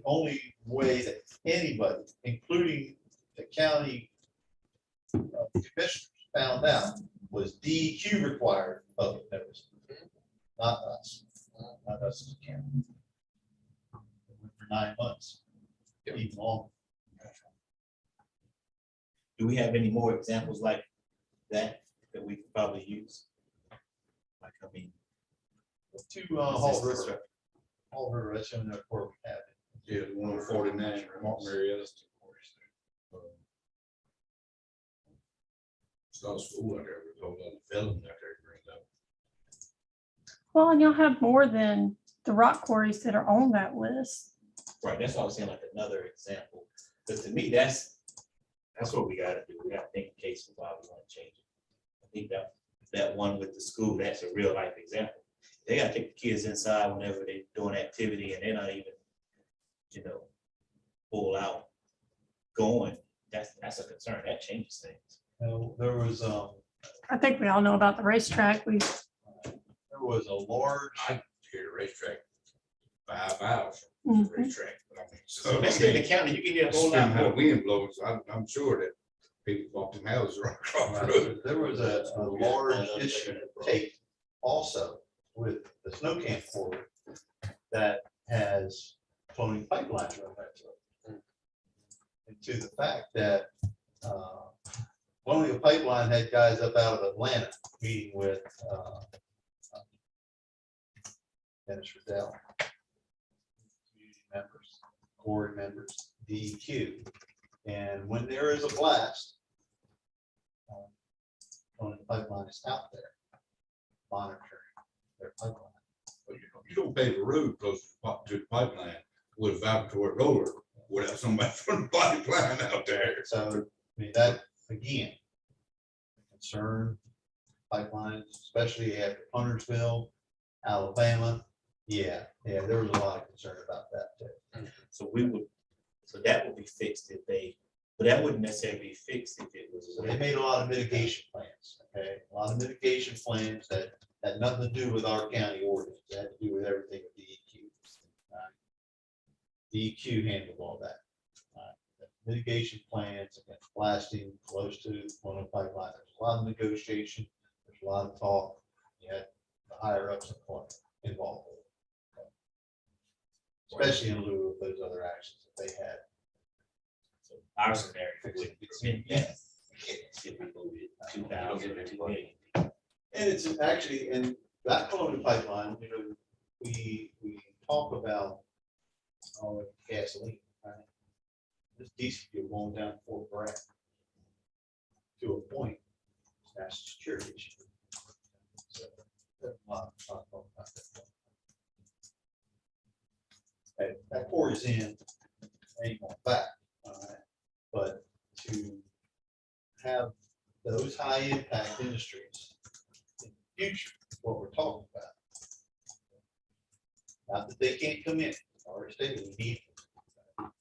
[SPEAKER 1] only way that anybody, including the county commissioners, found out was DEQ required public notice, not us, not us as a county. It went for 9 months, even longer.
[SPEAKER 5] Do we have any more examples like that we could probably use? Like, I mean.
[SPEAKER 1] To Hall River, that's in there where we have it.
[SPEAKER 4] Yeah, the 149 Martin Marietta. It's not a school out there, it's all on development out there. Green Mountain.
[SPEAKER 2] Well, and you'll have more than the rock quarries that are on that list.
[SPEAKER 5] Right, that's what I was saying, like another example. But to me, that's what we gotta do. We gotta think in case of why we wanna change it. I think that one with the school, that's a real life example. They gotta take the kids inside whenever they're doing activity and they're not even, full out going. That's a concern. That changes things.
[SPEAKER 1] There was
[SPEAKER 2] I think we all know about the racetrack.
[SPEAKER 1] there was a large.
[SPEAKER 4] I hear the racetrack 5 hours,
[SPEAKER 2] Mhm.
[SPEAKER 4] racetrack. But I mean,
[SPEAKER 5] So especially in the county, you can get a whole lot
[SPEAKER 4] Depending how the
[SPEAKER 5] more.
[SPEAKER 4] wind blows, I'm sure that people walk them houses right across the road.
[SPEAKER 1] There was a large issue take also with the snow camp corridor that has floating pipelines run right through it. And to the fact that Colonial Pipeline had guys up out of Atlanta meeting with Dennis Riddell, community members, Corps members, DEQ. And when there is a blast, Colonial Pipeline is out there monitoring their pipeline.
[SPEAKER 4] But you don't pave a road close to the pipeline with a vibratory roller without somebody from the pipeline out there.
[SPEAKER 1] So, I mean, that, again, concern pipelines, especially after Huntersville, Alabama. Yeah, there was a lot of concern about that too.
[SPEAKER 5] So that would be fixed if they, but that wouldn't necessarily be fixed if it was.
[SPEAKER 1] So they made a lot of mitigation plans, okay? A lot of mitigation plans that had nothing to do with our county ordinance. It had to do with everything with DEQ. DEQ handled all that. Mitigation plans against blasting close to one of the pipeline. There's a lot of negotiation. There's a lot of talk. You had the higher ups involved. Especially in lieu of those other actions that they had.
[SPEAKER 5] So our scenario would permit that. If we moved it 2,000 or 2 million.
[SPEAKER 1] And it's actually, in that Colonial Pipeline, you know, we talk about gasoline, right? This diesel fuel going down Fort Bragg to a point, it's national security issue. So, there's a lot of talk about that. That core is in, ain't going back, all right? But to have those high impact industries in the future, what we're talking about. Not that they can't come in, already stated, we need them.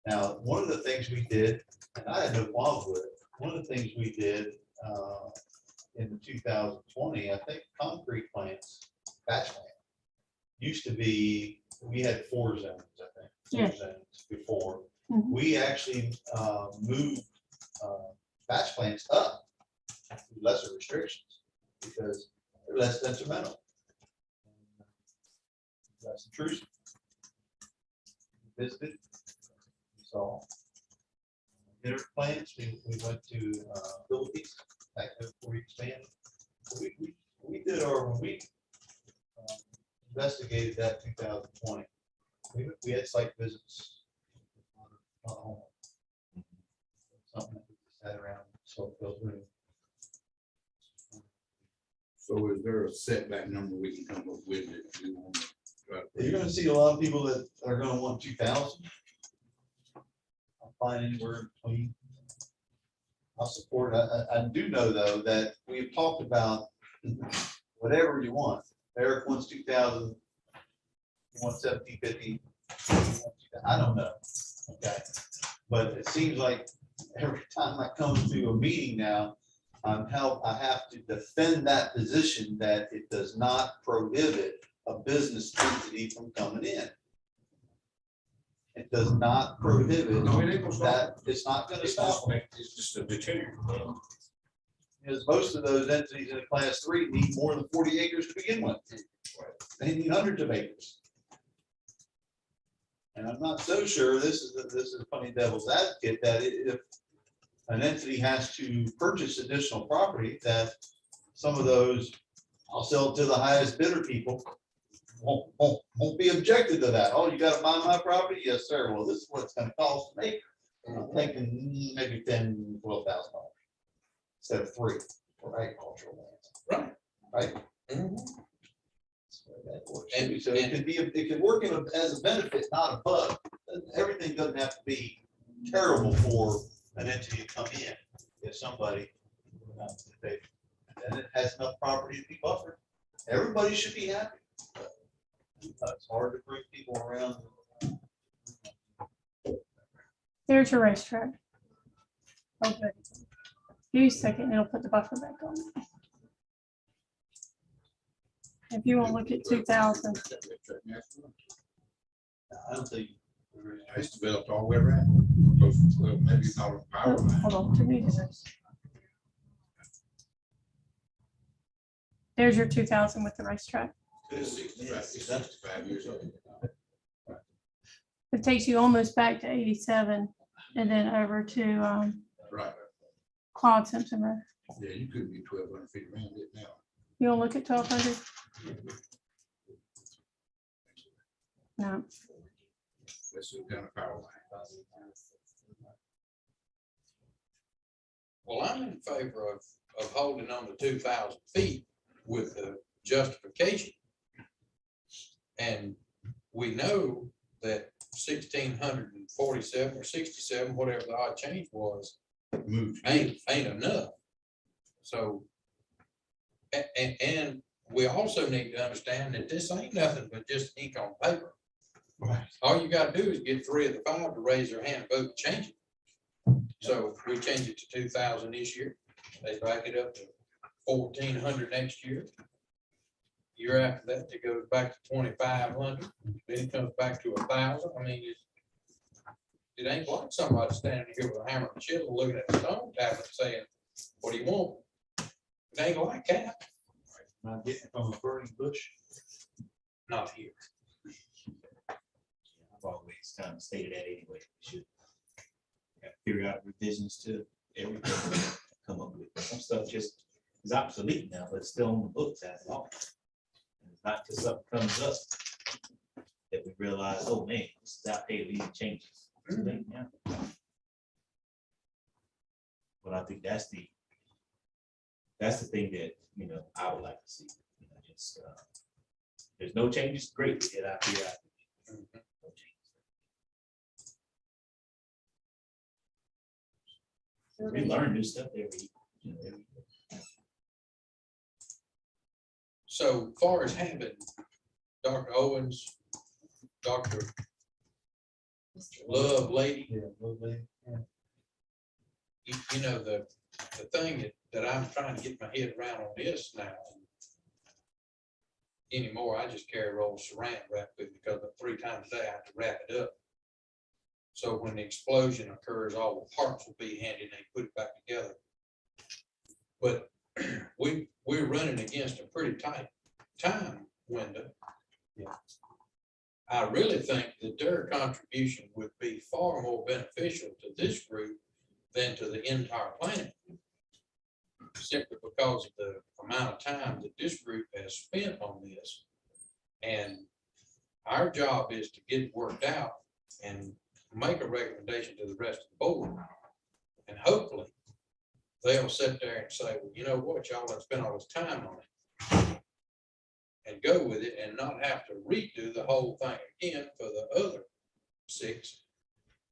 [SPEAKER 1] Now, one of the things we did, and I had no problem with it, one of the things we did in the 2020, I think concrete plants, batch plant, used to be, we had 4 zones, I think. 4
[SPEAKER 2] Yes.
[SPEAKER 1] zones before.
[SPEAKER 2] Mhm.
[SPEAKER 1] We actually moved batch plants up with lesser restrictions because they're less detrimental. Less intrusive. Visited, we saw dinner plants, we went to Philippines, back there before we expanded. We did our, when we investigated that 2020, we had site visits. Something that we just had around, so it goes through.
[SPEAKER 4] So is there a setback number we can come up with that we want to try to?
[SPEAKER 1] You're gonna see a lot of people that are gonna want 2,000. I'll find anywhere in between. I'll support, I do know though, that we've talked about whatever you want. Eric wants 2,000, you want 1,750. I don't know, okay? But it seems like every time I come to a meeting now, I have to defend that position that it does not prohibit a business entity from coming in. It does not prohibit
[SPEAKER 4] No, it ain't gonna stop.
[SPEAKER 1] that, it's not gonna
[SPEAKER 4] It's
[SPEAKER 1] stop them.
[SPEAKER 4] just a deterrent.
[SPEAKER 1] Because most of those entities in a class 3 need more than 40 acres to begin with. They need hundreds of acres. And I'm not so sure, this is funny devil's advocate, that if an entity has to purchase additional property, that some of those, I'll sell it to the highest bidder people, won't be objected to that. Oh, you gotta buy my property? Yes, sir. Well, this is what it's gonna cost an acre. And I'm thinking maybe $10,000, $12,000 instead of 3 for agricultural land. Right?
[SPEAKER 3] Mhm.
[SPEAKER 1] So that works.
[SPEAKER 3] And-
[SPEAKER 1] So it could be, it could work as a benefit, not a bug. Everything doesn't have to be terrible for an entity to come in. If somebody, if they, and it has enough property to be buffered, everybody should be happy. It's hard to bring people around.
[SPEAKER 2] There's your racetrack. Okay. Give you a second, it'll put the buffer back on. If you want to look at 2,000,
[SPEAKER 1] I don't think.
[SPEAKER 4] It's developed all the way around. Close to 12, maybe it's not a power
[SPEAKER 2] oh,
[SPEAKER 4] line.
[SPEAKER 2] hold on, 2 meters. There's your 2,000 with the racetrack.
[SPEAKER 4] It's 65 years old.
[SPEAKER 2] It takes you almost back to 87 and then over to
[SPEAKER 4] Right.
[SPEAKER 2] Claude Simpson Road.
[SPEAKER 4] Yeah, you couldn't be 1,200 feet around it now.
[SPEAKER 2] You want to look at 1200? No.
[SPEAKER 4] That's some kind of power line.
[SPEAKER 3] Well, I'm in favor of holding on to 2,000 feet with the justification. And we know that 1,647 or 67, whatever the odd change was,
[SPEAKER 4] Moved.
[SPEAKER 3] ain't enough. So, and we also need to understand that this ain't nothing but just ink on paper.
[SPEAKER 4] Right.
[SPEAKER 3] All you gotta do is get 3 of the 5 to raise their hand, vote, and change it. So if we change it to 2,000 this year, they back it up to 1,400 next year. Year after that, it goes back to 2,500, then it comes back to 1,000. I mean, it ain't like somebody standing here with a hammer and chisel looking at the stone tablet saying, what do you want? It ain't like that,
[SPEAKER 1] Not getting from a burning bush.
[SPEAKER 3] not here.
[SPEAKER 5] I've always kind of stated that anyway. We should have periodic revisions to everything we come up with. Some stuff just is obsolete now, but it's still on the books as law. And it's not just something comes up that we realize, oh man, this is outdated, we need changes. Too late now. But I think that's the thing that, you know, I would like to see. You know, just there's no changes, great, we get out here. No changes. We learn new stuff every year.
[SPEAKER 3] So far as having Dr. Owens, Dr. Love Lady,
[SPEAKER 1] Yeah, lovely. Yeah.
[SPEAKER 3] you know, the thing that I'm trying to get my head around on this now. Anymore, I just carry a roll of saran wrap with me because 3 times a day I have to wrap it up. So when the explosion occurs, all the parts will be handy and they put it back together. But we're running against a pretty tight time window.
[SPEAKER 1] Yeah.
[SPEAKER 3] I really think that their contribution would be far more beneficial to this group than to the entire planet. Simply because of the amount of time that this group has spent on this. And our job is to get it worked out and make a recommendation to the rest of the board. And hopefully they'll sit there and say, well, you know what, y'all have spent all this time on it. And go with it and not have to redo the whole thing again for the other 6.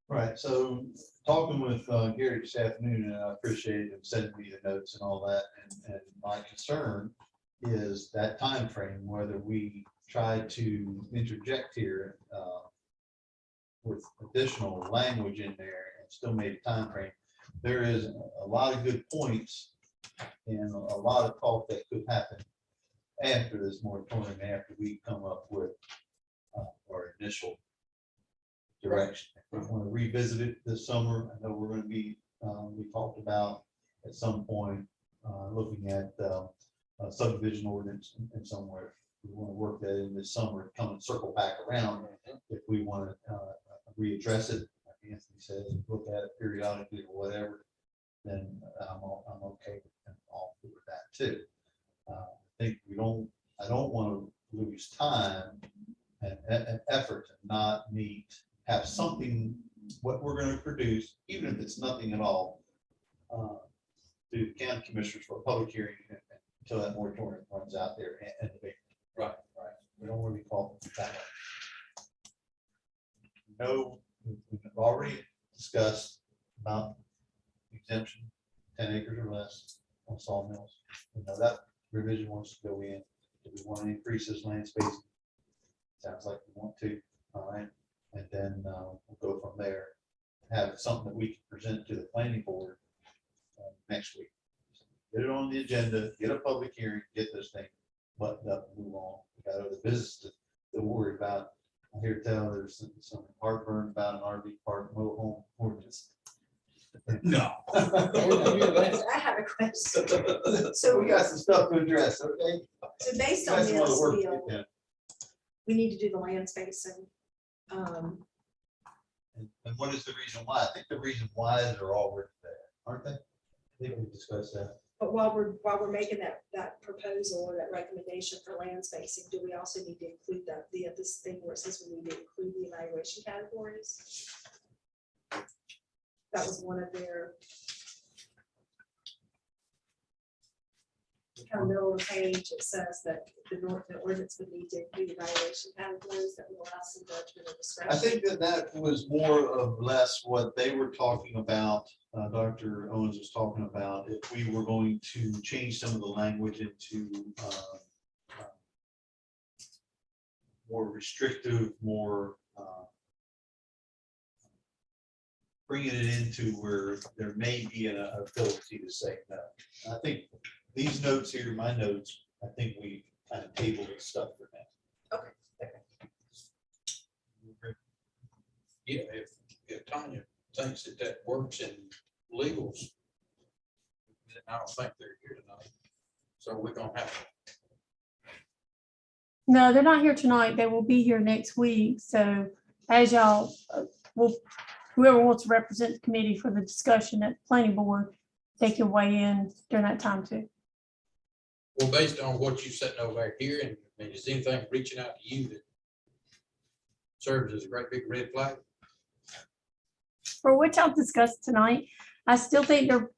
[SPEAKER 1] Right, so talking with Gary this afternoon, and I appreciate him sending me the notes and all that, and my concern is that time frame, whether we try to interject here with additional language in there and still make a time frame. There is a lot of good points and a lot of talk that could happen after this moratorium, after we come up with our initial direction. If we want to revisit it this summer, I know we're going to be, we talked about at some point, looking at a subdivision ordinance in somewhere. We want to work that in this summer, come and circle back around if we want to readdress it. Like Anthony says, look at it periodically or whatever, then I'm okay and all with that too. I think I don't want to lose time and effort to not meet, have something, what we're going to produce, even if it's nothing at all, to the county commissioners for a public hearing until that moratorium runs out there and debate. Right. We don't want to be called that way. No, we've already discussed about exemption, 10 acres or less on sawmills. You know, that revision wants to go in. Do we want to increase this land spacing? Sounds like we want to. All right. And then we'll go from there. Have something that we can present to the planning board next week. Get it on the agenda, get a public hearing, get this thing buttoned up and move on. We got other business to worry about. I hear tell there's some heartburn about an RV park mobile home ordinance.
[SPEAKER 4] No.
[SPEAKER 6] I have a question.
[SPEAKER 1] So we got some stuff to address, okay?
[SPEAKER 6] So based on
[SPEAKER 1] That's
[SPEAKER 6] this,
[SPEAKER 1] one of the work.
[SPEAKER 6] Bill, we need to do the land spacing.
[SPEAKER 1] And what is the reason why? I think the reason why is they're already there, aren't they? I think we discussed that.
[SPEAKER 6] But while we're making that proposal or that recommendation for land spacing, do we also need to include this thing where it says we need to include the evaluation categories? That was one of their. Kind of middle of the page, it says that the ordinance would need to include evaluation categories that will allow some judgment or discretion.
[SPEAKER 1] I think that was more or less what they were talking about. Dr. Owens was talking about if we were going to change some of the language into more restrictive, more bringing it into where there may be an ability to say no. I think these notes here, my notes, I think we kind of tabled this stuff for now.
[SPEAKER 3] Yeah, if Tanya thinks that works in legals, then I don't think they're here tonight. So we're gonna have to.
[SPEAKER 2] No, they're not here tonight. They will be here next week. So as y'all, whoever wants to represent the committee for the discussion at the planning board, they can weigh in during that time too.
[SPEAKER 3] Well, based on what you said over here, and I mean, is anything reaching out to you that serves as a great big red flag?
[SPEAKER 2] For what y'all discussed tonight, I still think they're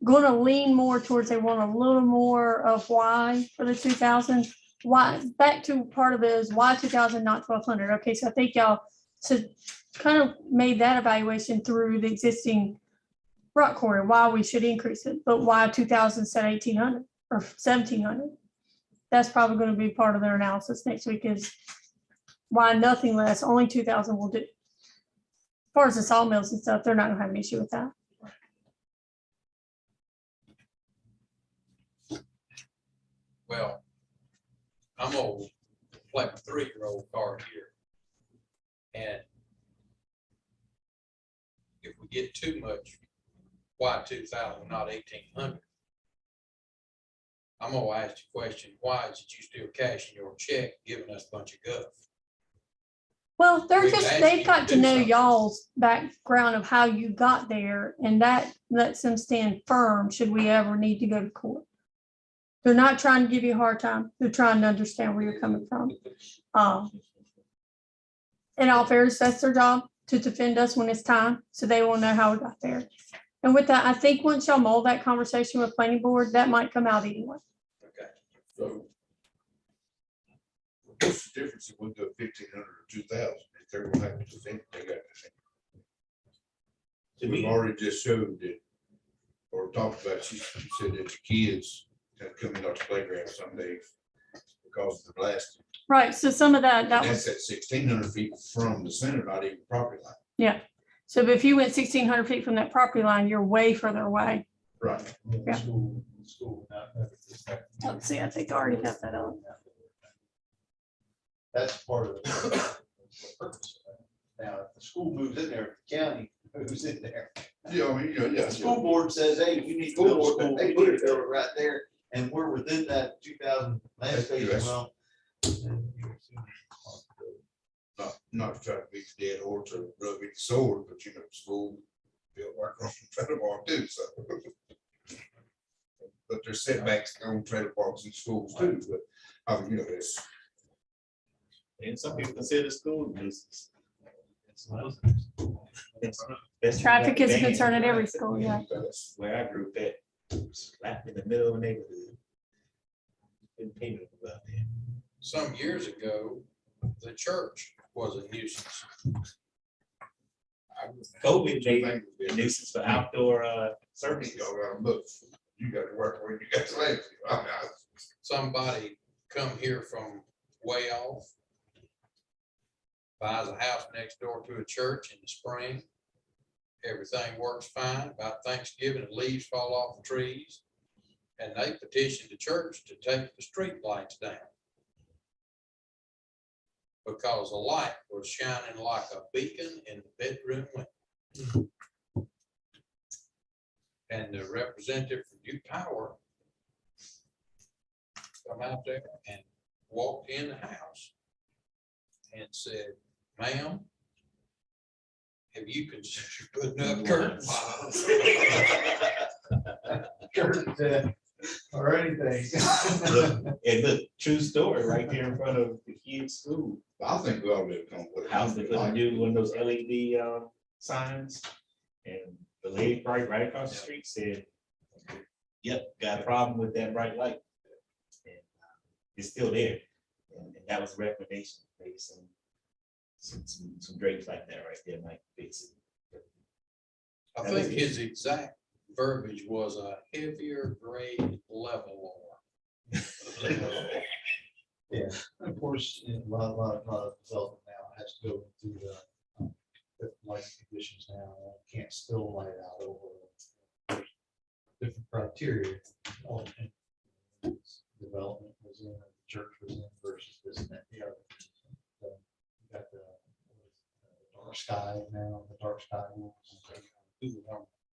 [SPEAKER 2] going to lean more towards they want a little more of why for the 2000. Why, back to part of it is why 2000, not 1200. Okay, so I think y'all kind of made that evaluation through the existing rock quarry, why we should increase it, but why 2000 instead of 1800 or 1700. That's probably going to be part of their analysis next week is why nothing less, only 2000 will do. As far as the sawmills and stuff, they're not gonna have an issue with that.
[SPEAKER 3] Well, I'm old, like a 3-year-old car here. And if we get too much, why 2000, not 1800? I'm gonna ask the question, why is it you still cashing your check, giving us a bunch of guff?
[SPEAKER 2] Well, they're
[SPEAKER 3] We've
[SPEAKER 2] just,
[SPEAKER 3] asked
[SPEAKER 2] they've
[SPEAKER 3] you
[SPEAKER 2] got
[SPEAKER 3] to
[SPEAKER 2] to
[SPEAKER 3] do
[SPEAKER 2] know
[SPEAKER 3] something.
[SPEAKER 2] y'all's background of how you got there, and that lets them stand firm should we ever need to go to court. They're not trying to give you a hard time. They're trying to understand where you're coming from. In all fairness, that's their job to defend us when it's time, so they will know how we got there. And with that, I think once y'all mold that conversation with planning board, that might come out anyway.
[SPEAKER 3] Okay,
[SPEAKER 4] So what's the difference if we go 1500 or 2000? If they're gonna have to think, they got to think.
[SPEAKER 5] To
[SPEAKER 4] We've
[SPEAKER 5] me,
[SPEAKER 4] already just showed it, or talked about, you said that the kids have come in off the playground some days because of the blast.
[SPEAKER 2] Right, so some of that
[SPEAKER 4] And
[SPEAKER 2] was,
[SPEAKER 4] that's at 1600 feet from the center, not even property line.
[SPEAKER 2] yeah. So if you went 1600 feet from that property line, you're way further away.
[SPEAKER 4] Right.
[SPEAKER 2] Yeah.
[SPEAKER 1] School.
[SPEAKER 2] Let's see, I think I already got that up.
[SPEAKER 1] That's part of the purpose. Now, if the school moves in there, the county moves in there.
[SPEAKER 4] Yeah, I mean, yeah.
[SPEAKER 1] The school board says, hey, you need to build a school, they put it right there, and we're within that 2000 land space, well.
[SPEAKER 4] Not to try to beat the dead horse or rub it sword, but you know, school built right across from trailer park too, so. But there's setbacks on trailer parks and schools too, but, you know, it's.
[SPEAKER 5] and some people consider school nuisance.
[SPEAKER 2] Traffic is a concern at every school, yeah.
[SPEAKER 4] That's
[SPEAKER 5] Where I grew up at, slap in the middle of the neighborhood. Been painted about that.
[SPEAKER 3] some years ago, the church was a nuisance.
[SPEAKER 5] COVID made a nuisance for outdoor services.
[SPEAKER 4] Y'all gotta look, you got to work where you got to live.
[SPEAKER 3] Somebody come here from way off, buys a house next door to a church in the spring. Everything works fine. About Thanksgiving, the leaves fall off the trees. And they petitioned the church to take the street lights down, because the light was shining like a beacon in the bedroom window. And the representative from Duke Power come out there and walked in the house and said, ma'am, have you considered putting up curtains?
[SPEAKER 1] Curtains, or anything.
[SPEAKER 5] And look, true story, right there in front of the kids' school.
[SPEAKER 4] I think we ought to come with.
[SPEAKER 5] House, they couldn't do one of those LED signs. And the lady right across the street said, yep, got a problem with that bright light. And it's still there. And that was a recommendation, maybe some drapes like that right there might fix it.
[SPEAKER 3] I think his exact verbiage was a heavier grade level or.
[SPEAKER 1] Yeah, of course, a lot of development now has to go through the different lighting conditions now. Can't still light out over different criteria. Oh, and development was in, the church was in versus this and that, the other. So you got the dark sky now, the dark sky rules.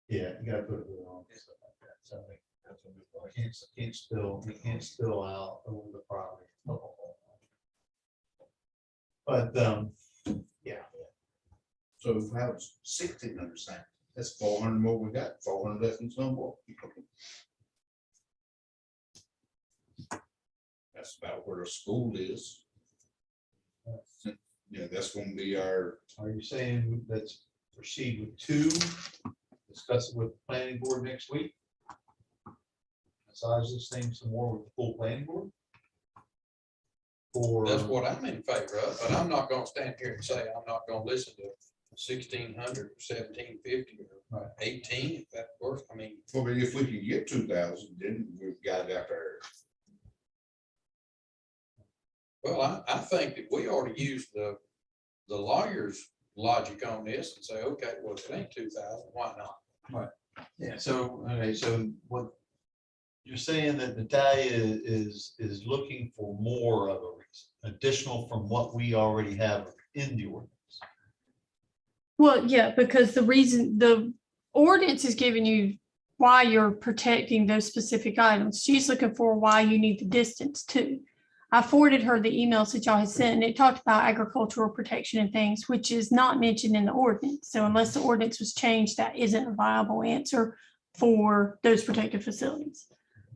[SPEAKER 1] Yeah, you gotta put a hood on, stuff like that. So you can't spill out over the property. But, yeah,
[SPEAKER 4] So if I was 1,600 signs, that's 400 more we got, 400 less than some more. That's about where the school is. Yeah, that's gonna be our,
[SPEAKER 1] are you saying let's proceed with 2, discuss it with the planning board next week? Massage this thing some more with the full planning board? Or,
[SPEAKER 3] That's what I'm in favor of, but I'm not gonna stand here and say I'm not gonna listen to 1,600 or 1,750 or
[SPEAKER 1] Right.
[SPEAKER 3] 18, if that works. I mean,
[SPEAKER 4] well, but if we can get 2,000, then we've got it out there.
[SPEAKER 3] well, I think that we ought to use the lawyer's logic on this and say, okay, well, if it ain't 2,000, why not?
[SPEAKER 1] yeah, so, okay, so what you're saying that Natalia is looking for more of a reason, additional from what we already have in the ordinance.
[SPEAKER 2] Well, yeah, because the ordinance is giving you why you're protecting those specific items. She's looking for why you need the distance too. I forwarded her the emails that y'all had sent, and it talked about agricultural protection and things, which is not mentioned in the ordinance. So unless the ordinance was changed, that isn't a viable answer for those protected facilities.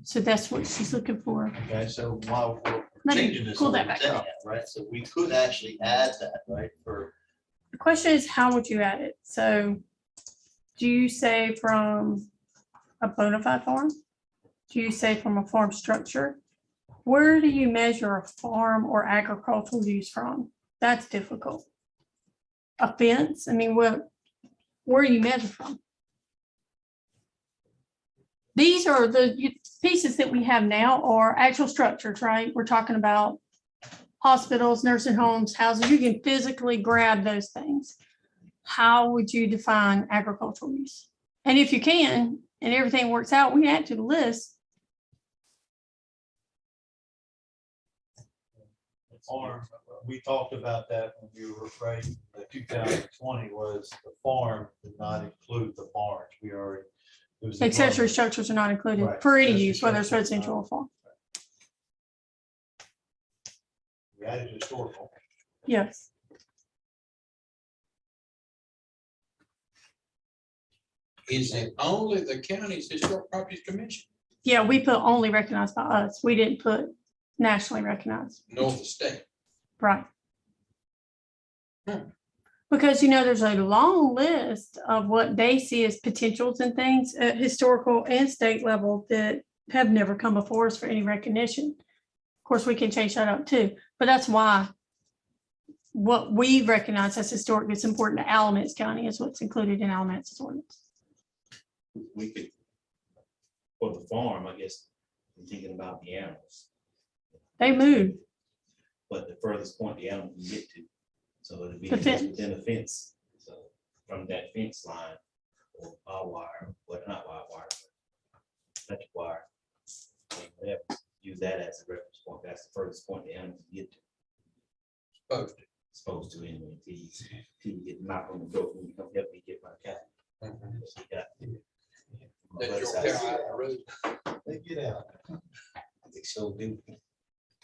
[SPEAKER 2] So that's what she's looking for.
[SPEAKER 1] Okay, so while we're
[SPEAKER 2] Let me
[SPEAKER 1] changing this,
[SPEAKER 2] pull that back
[SPEAKER 1] ordinance
[SPEAKER 2] up.
[SPEAKER 1] anyhow, right, so we could actually add that, right, for,
[SPEAKER 2] The question is, how would you add it? So do you say from a bona fide farm? Do you say from a farm structure? Where do you measure a farm or agricultural use from? That's difficult. A fence? I mean, where do you measure from? These are the pieces that we have now are actual structures, right? We're talking about hospitals, nursing homes, houses. You can physically grab those things. How would you define agricultural use? And if you can, and everything works out, we add to the list.
[SPEAKER 1] farm, we talked about that when we were afraid that 2020 was the farm did not include the barns. We already. it was a
[SPEAKER 2] Accessory
[SPEAKER 1] barn.
[SPEAKER 2] structures are not included
[SPEAKER 1] Right.
[SPEAKER 2] for any
[SPEAKER 1] Accessory
[SPEAKER 2] use, whether it's
[SPEAKER 1] structures,
[SPEAKER 2] residential or farm.
[SPEAKER 1] We added historical.
[SPEAKER 2] Yes.
[SPEAKER 3] Is it only the county's historic properties commission,
[SPEAKER 2] Yeah, we put only recognized by us. We didn't put nationally recognized.
[SPEAKER 3] nor the state?
[SPEAKER 2] Right.
[SPEAKER 3] Hmm.
[SPEAKER 2] Because, there's a long list of what they see as potentials and things at historical and state level that have never come before us for any recognition. Of course, we can change that up too, but that's why what we recognize as historic that's important to Alamance County is what's included in Alamance's ordinance.
[SPEAKER 5] We could, for the farm, I guess, I'm thinking about the animals,
[SPEAKER 2] They move.
[SPEAKER 5] but the furthest point the animal can get to. So it'd be
[SPEAKER 2] The fence.
[SPEAKER 5] within a fence. So from that fence line or barbed wire, but not barbed wire, electric wire. Whatever, use that as a reference point. That's the furthest point the animal can get to. Supposed to anyway, till you get knocked on the door when you come help me get my cat. So you got-
[SPEAKER 3] That's your cow out the road.
[SPEAKER 1] They get out.
[SPEAKER 5] I think so, do.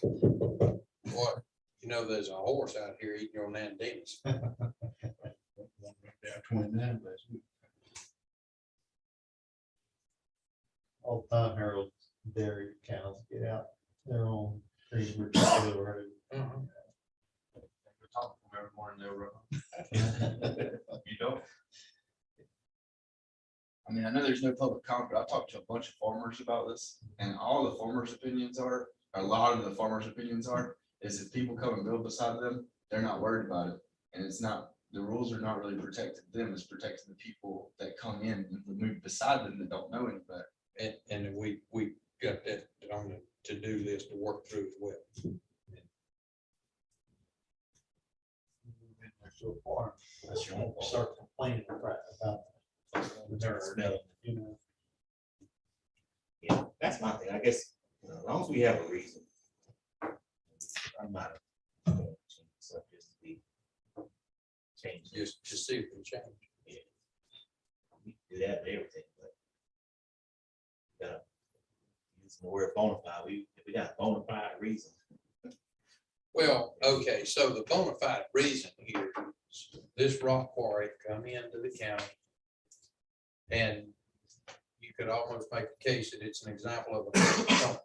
[SPEAKER 3] What, you know, there's a horse out here eating your nan Dennis.
[SPEAKER 4] Down 29 last week.
[SPEAKER 1] All the time Harold dairy cows get out their own Green River Road.
[SPEAKER 3] Mhm.
[SPEAKER 4] Talk from every morning they'll run.
[SPEAKER 7] You don't? I mean, I know there's no public comment, but I talked to a bunch of farmers about this, and all the farmers' opinions are, a lot of the farmers' opinions are, is if people come and build beside them, they're not worried about it. And it's not, the rules are not really protecting them, it's protecting the people that come in and would move beside them that don't know any better.
[SPEAKER 3] And we got that on the to-do list to work through as well.
[SPEAKER 1] So far,
[SPEAKER 5] That's your own fault.
[SPEAKER 1] start complaining about the dirt, you know.
[SPEAKER 5] Yeah, that's my thing. I guess, you know, as long as we have a reason. I'm not. So just to be changed.
[SPEAKER 3] Just see if we change.
[SPEAKER 5] We can do that with everything, but. Gotta use the word bona fide. If we got a bona fide reason.
[SPEAKER 3] Well, okay, so the bona fide reason here, is this rock quarry come into the county. And you could almost make a case that it's an example of a.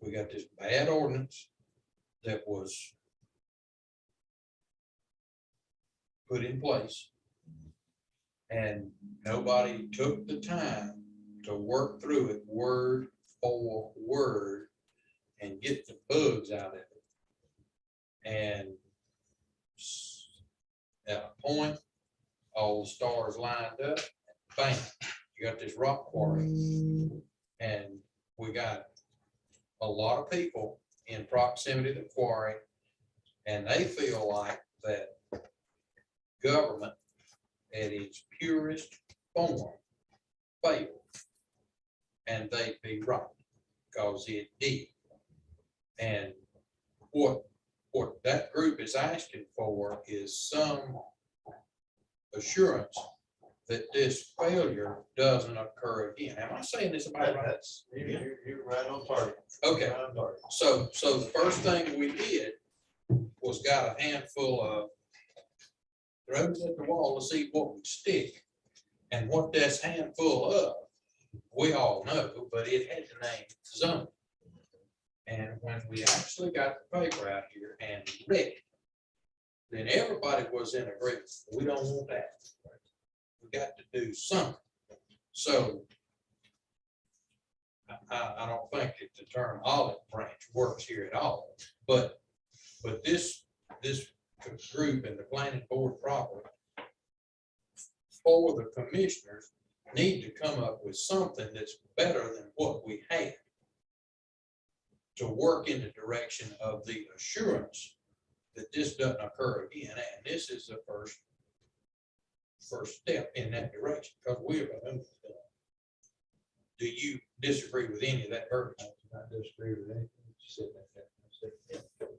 [SPEAKER 3] We got this bad ordinance that was put in place. And nobody took the time to work through it word for word and get the bugs out of it. And at a point, all the stars lined up, bam, you got this rock quarry. And we got a lot of people in proximity to the quarry, and they feel like that government at its purest form failed. And they'd be right, because it did. And what that group is asking for is some assurance that this failure doesn't occur again. Am I saying this about right?
[SPEAKER 1] You're right on target.
[SPEAKER 3] Okay,
[SPEAKER 1] Right on target.
[SPEAKER 3] so the first thing we did was got a handful of throws at the wall to see what would stick. And what this handful of, we all know, but it had the name zone. And when we actually got the paper out here and read it, then everybody was in agreement. We don't want that. We got to do something. So I don't think that the term olive branch works here at all. But this group and the planning board proper for the commissioners need to come up with something that's better than what we had to work in the direction of the assurance that this doesn't occur again. And this is the first step in that direction, because we're. Do you disagree with any of that verbiage?
[SPEAKER 1] I disagree with anything you said there.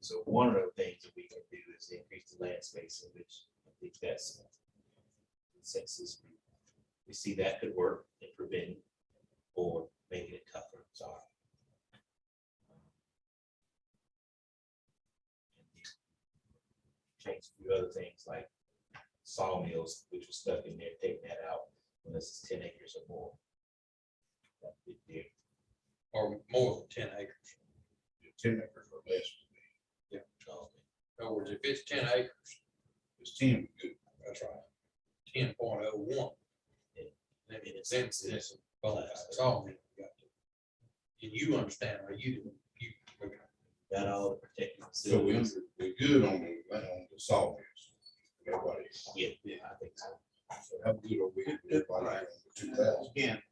[SPEAKER 5] So one of the things that we can do is increase the land spacing, which I think that's consensus. We see that could work in preventing or making it tougher. Sorry. Change a few other things like sawmills, which was stuck in there, taking that out when this is 10 acres or more. That's a big deal.
[SPEAKER 3] Or more than 10 acres?
[SPEAKER 4] 10 acres or less.
[SPEAKER 3] In other words, if it's 10 acres,
[SPEAKER 4] It's 10, good.
[SPEAKER 3] that's right, 10.01. Then it's that's all. We got to- And you understand, or you.
[SPEAKER 5] Got all the protected
[SPEAKER 4] So
[SPEAKER 5] facilities.
[SPEAKER 4] we're good on the sawmills. Everybody,
[SPEAKER 5] Yeah, I think so.
[SPEAKER 4] so how good are we? with everybody on the 2,000?
[SPEAKER 1] Again,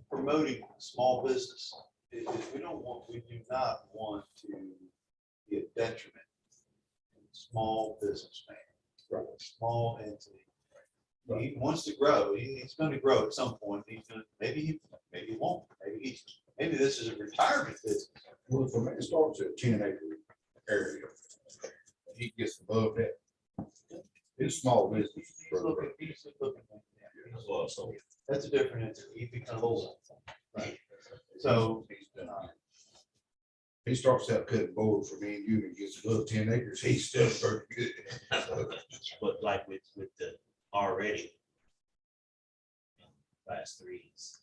[SPEAKER 1] promoting small business, we do not want to be a detriment to the small businessman, right? Small entity. He wants to grow, he's going to grow at some point, maybe he won't, maybe this is a retirement business.
[SPEAKER 4] Well, if a man starts at 10 acre area, he gets above that. It's small business.
[SPEAKER 1] He's looking,
[SPEAKER 5] As well, so
[SPEAKER 1] that's a different entity, he becomes, right? So,
[SPEAKER 4] he starts out cutting board for me and you and gets above 10 acres, he's still very good.
[SPEAKER 5] But like with the already class threes,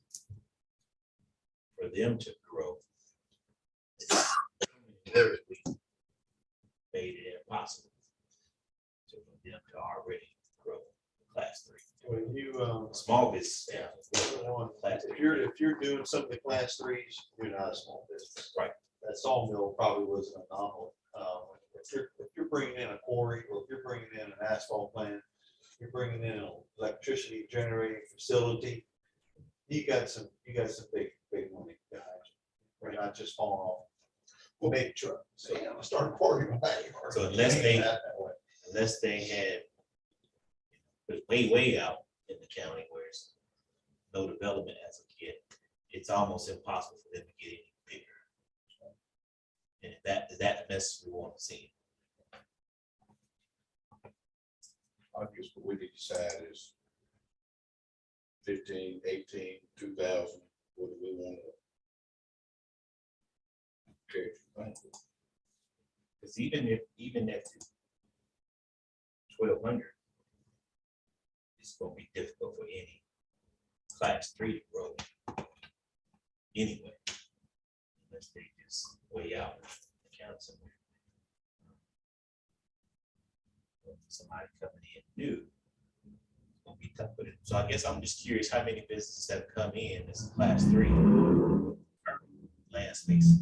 [SPEAKER 5] for them to grow, made it impossible for them to already grow class three.
[SPEAKER 1] When you,
[SPEAKER 5] Small business, yeah.
[SPEAKER 1] if you're doing some of the class threes, you're not a small business.
[SPEAKER 5] Right.
[SPEAKER 1] That sawmill probably was an anomaly. If you're bringing in a quarry, or if you're bringing in an asphalt plant, you're bringing in an electricity generating facility, you got some big money guys. We're not just falling off. We'll make a truck. So, yeah, I'll start a quarry in my backyard.
[SPEAKER 5] So unless
[SPEAKER 1] Ain't
[SPEAKER 5] they-
[SPEAKER 1] that way.
[SPEAKER 5] Unless they had, but way out in the county where it's no development as of yet, it's almost impossible for them to get any bigger. And if that is that the message we want to see.
[SPEAKER 4] I guess what we need to decide is 15, 18, 2,000, what do we want to? Okay.
[SPEAKER 5] Because even if 1,200, it's going to be difficult for any class three to grow anyway, unless they just way out the county somewhere. Somebody coming in new, it's gonna be tough with it. So I guess I'm just curious how many businesses have come in as class three land space.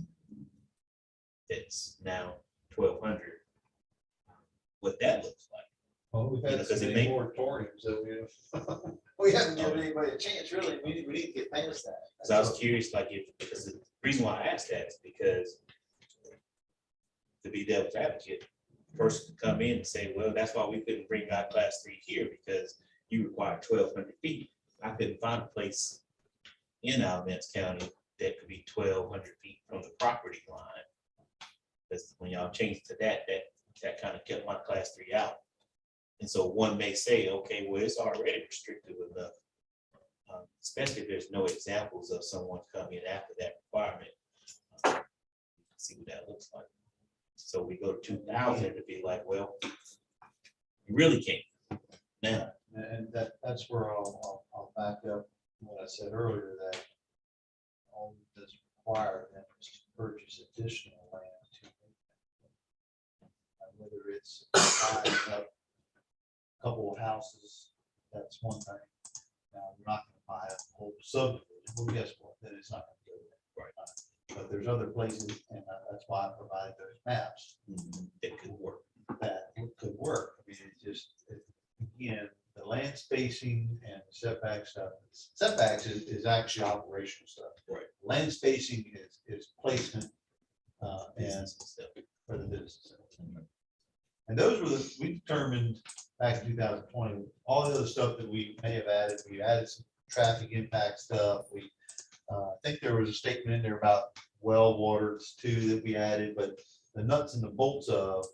[SPEAKER 5] It's now 1,200. What that looks like.
[SPEAKER 1] Well, we've had
[SPEAKER 5] Because
[SPEAKER 1] so
[SPEAKER 5] it
[SPEAKER 1] many
[SPEAKER 5] may-
[SPEAKER 1] moratoriums that we haven't given anybody a chance, really. We need to get past that.
[SPEAKER 5] So I was curious, like, because the reason why I asked that is because to be devil's advocate, person to come in and say, well, that's why we couldn't bring our class three here because you require 1,200 feet. I couldn't find a place in Alamance County that could be 1,200 feet from the property line. Because when y'all changed to that kind of kept my class three out. And so one may say, okay, well, it's already restrictive enough. Especially if there's no examples of someone coming in after that requirement. See what that looks like. So we go to 2,000 to be like, well, you really can't now.
[SPEAKER 1] And that's where I'll back up what I said earlier, that all that's required then is to purchase additional land to whether it's buying up a couple of houses, that's one thing. Now, we're not gonna buy a whole subdivision, well, guess what, then it's not gonna go there.
[SPEAKER 5] Right.
[SPEAKER 1] But there's other places, and that's why I provided those maps
[SPEAKER 5] It could work.
[SPEAKER 1] that could work. I mean, again, the land spacing and setback stuff, setbacks is actually operational stuff.
[SPEAKER 5] Right.
[SPEAKER 1] Land spacing is placement, and
[SPEAKER 5] Business and stuff.
[SPEAKER 1] for the business. And those were we determined back in 2020, all the other stuff that we may have added, we added some traffic impact stuff. I think there was a statement in there about well waters too that we added, but the nuts and the bolts of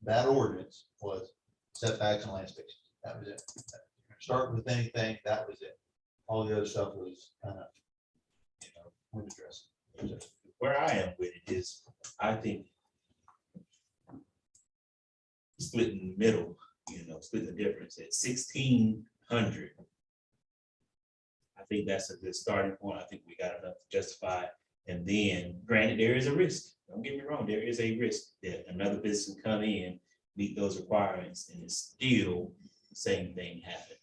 [SPEAKER 1] that ordinance was setbacks and land spacing. That was it. Start with anything, that was it. All the other stuff was kind of, window dressing.
[SPEAKER 5] Where I am with it is, I think splitting the middle, splitting the difference at 1,600. I think that's a good starting point. I think we got enough to justify it. And then granted, there is a risk. Don't get me wrong, there is a risk that another business can come in, meet those requirements, and it's still the same thing happen.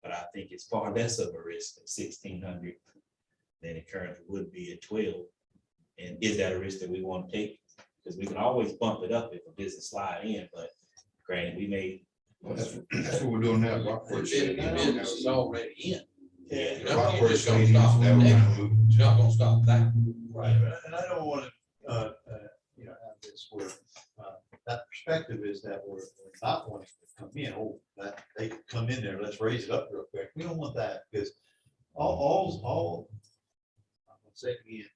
[SPEAKER 5] But I think it's far less of a risk at 1,600 than it currently would be at 12. And is that a risk that we want to take? Because we can always bump it up if a business slide in, but granted, we may.
[SPEAKER 4] Well, that's what we're doing now.
[SPEAKER 3] Business is already in.
[SPEAKER 5] Yeah.
[SPEAKER 3] You know, you're just gonna stop there. It's not gonna stop that.
[SPEAKER 1] Right, and I don't want to, have this where, that perspective is that we're not wanting to come in, that they could come in there, let's raise it up real quick. We don't want that, because all, I'm gonna say it again,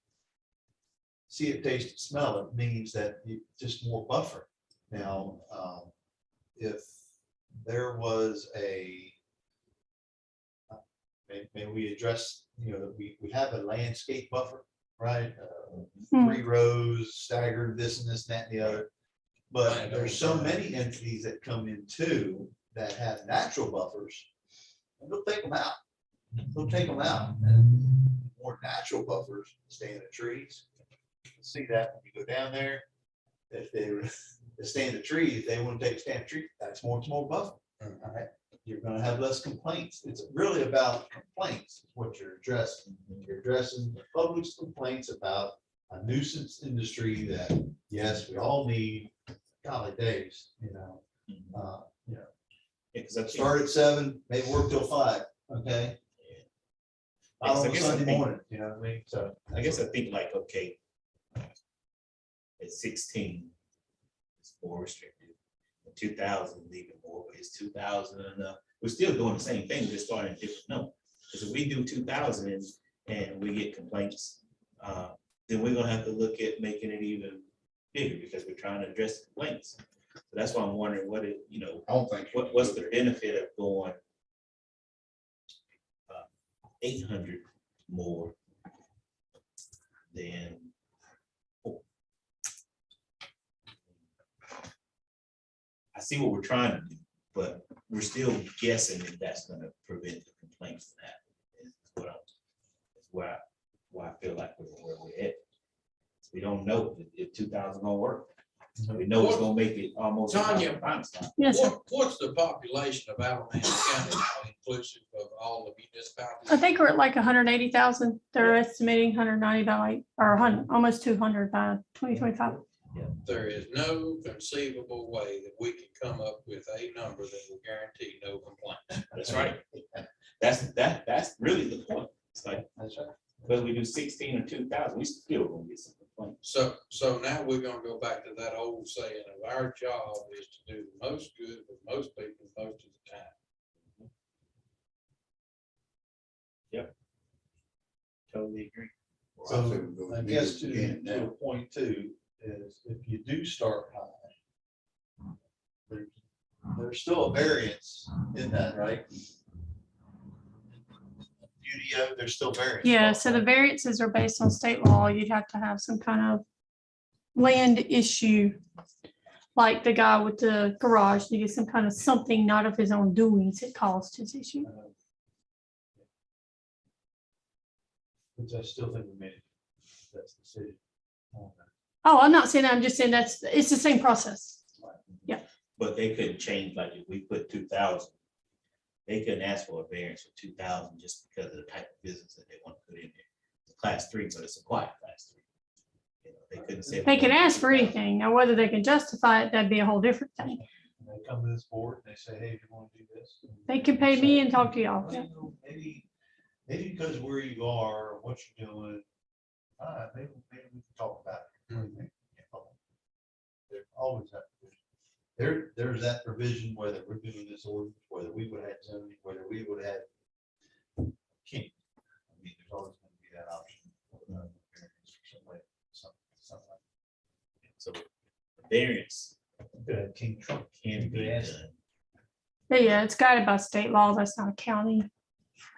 [SPEAKER 1] see it, taste it, smell it, means that you just more buffer. Now, if there was may we address, that we have a landscape buffer right?
[SPEAKER 2] Hmm.
[SPEAKER 1] 3 rows, staggered, this and this, and that and the other. But there's so many entities that come in too that have natural buffers, and they'll take them out. They'll take them out, and more natural buffers stay in the trees. You see that when you go down there. If they stay in the tree, if they want to take a stand tree, that's more buffer. All right, you're gonna have less complaints. It's really about complaints, is what you're addressing. You're addressing the public's complaints about a nuisance industry that, yes, we all need, golly days, you know.
[SPEAKER 5] Yeah, 'cause I think-
[SPEAKER 1] Start at 7, maybe work till 5, okay?
[SPEAKER 5] Yeah, 'cause I
[SPEAKER 1] On a
[SPEAKER 5] guess I
[SPEAKER 1] Sunday
[SPEAKER 5] think-
[SPEAKER 1] morning, you know what I mean? So.
[SPEAKER 5] I guess I think like, okay, at 16, it's more restricted. At 2000, even more, but it's 2000 enough. We're still doing the same thing, just starting at a different number. Because if we do 2000 and we get complaints, then we're gonna have to look at making it even bigger because we're trying to address complaints. So that's why I'm wondering what it, you know,
[SPEAKER 4] I don't think.
[SPEAKER 5] what's the benefit of going 800 more than 4? I see what we're trying to do, but we're still guessing if that's gonna prevent the complaints from happening. Is why I feel like we're where we're at. We don't know if 2000 gonna work. We know it's gonna make it almost.
[SPEAKER 3] Tanya.
[SPEAKER 2] Yes, sir.
[SPEAKER 3] What's the population of Alamance County inclusive of all the municipalities?
[SPEAKER 2] I think we're at like 180,000. They're estimating 190 by like, or 100, almost 200 by 2025.
[SPEAKER 3] There is no conceivable way that we can come up with a number that will guarantee no complaints.
[SPEAKER 5] That's right. That's really the point. It's like,
[SPEAKER 1] That's right.
[SPEAKER 5] whether we do 16 or 2000, we still gonna get some complaints.
[SPEAKER 3] So now we're gonna go back to that old saying of our job is to do the most good with most people most of the time.
[SPEAKER 5] Totally agree.
[SPEAKER 1] So I guess to a point too, is if you do start high, there's still a variance in that, right? UDO, there's still variance.
[SPEAKER 2] Yeah, so the variances are based on state law. You'd have to have some kind of land issue. Like the guy with the garage, you get some kind of something not of his own doings that caused his issue.
[SPEAKER 1] Which I still think we made, that's the city.
[SPEAKER 2] Oh, I'm not saying that, I'm just saying it's the same process.
[SPEAKER 5] But they couldn't change, like if we put 2000, they couldn't ask for a variance for 2000 just because of the type of business that they want to put in there. It's a class 3, but it's a quiet class 3. You know, they couldn't say.
[SPEAKER 2] They can ask for anything. Now, whether they can justify it, that'd be a whole different thing.
[SPEAKER 1] And they come to this board and they say, hey, if you want to do this.
[SPEAKER 2] They can pay me and talk to y'all.
[SPEAKER 1] Well, you know, maybe because where you are, or what you're doing, maybe we can talk about it. What do you think? There always have to. There's that provision, whether we're doing this ordinance, whether we would have zoning, whether we would have king. I mean, there's always going to be that option. Something like
[SPEAKER 5] So variance
[SPEAKER 1] that. King Trump.
[SPEAKER 5] can be
[SPEAKER 1] Good
[SPEAKER 5] done.
[SPEAKER 2] But yeah, it's guided by state law. That's not a county.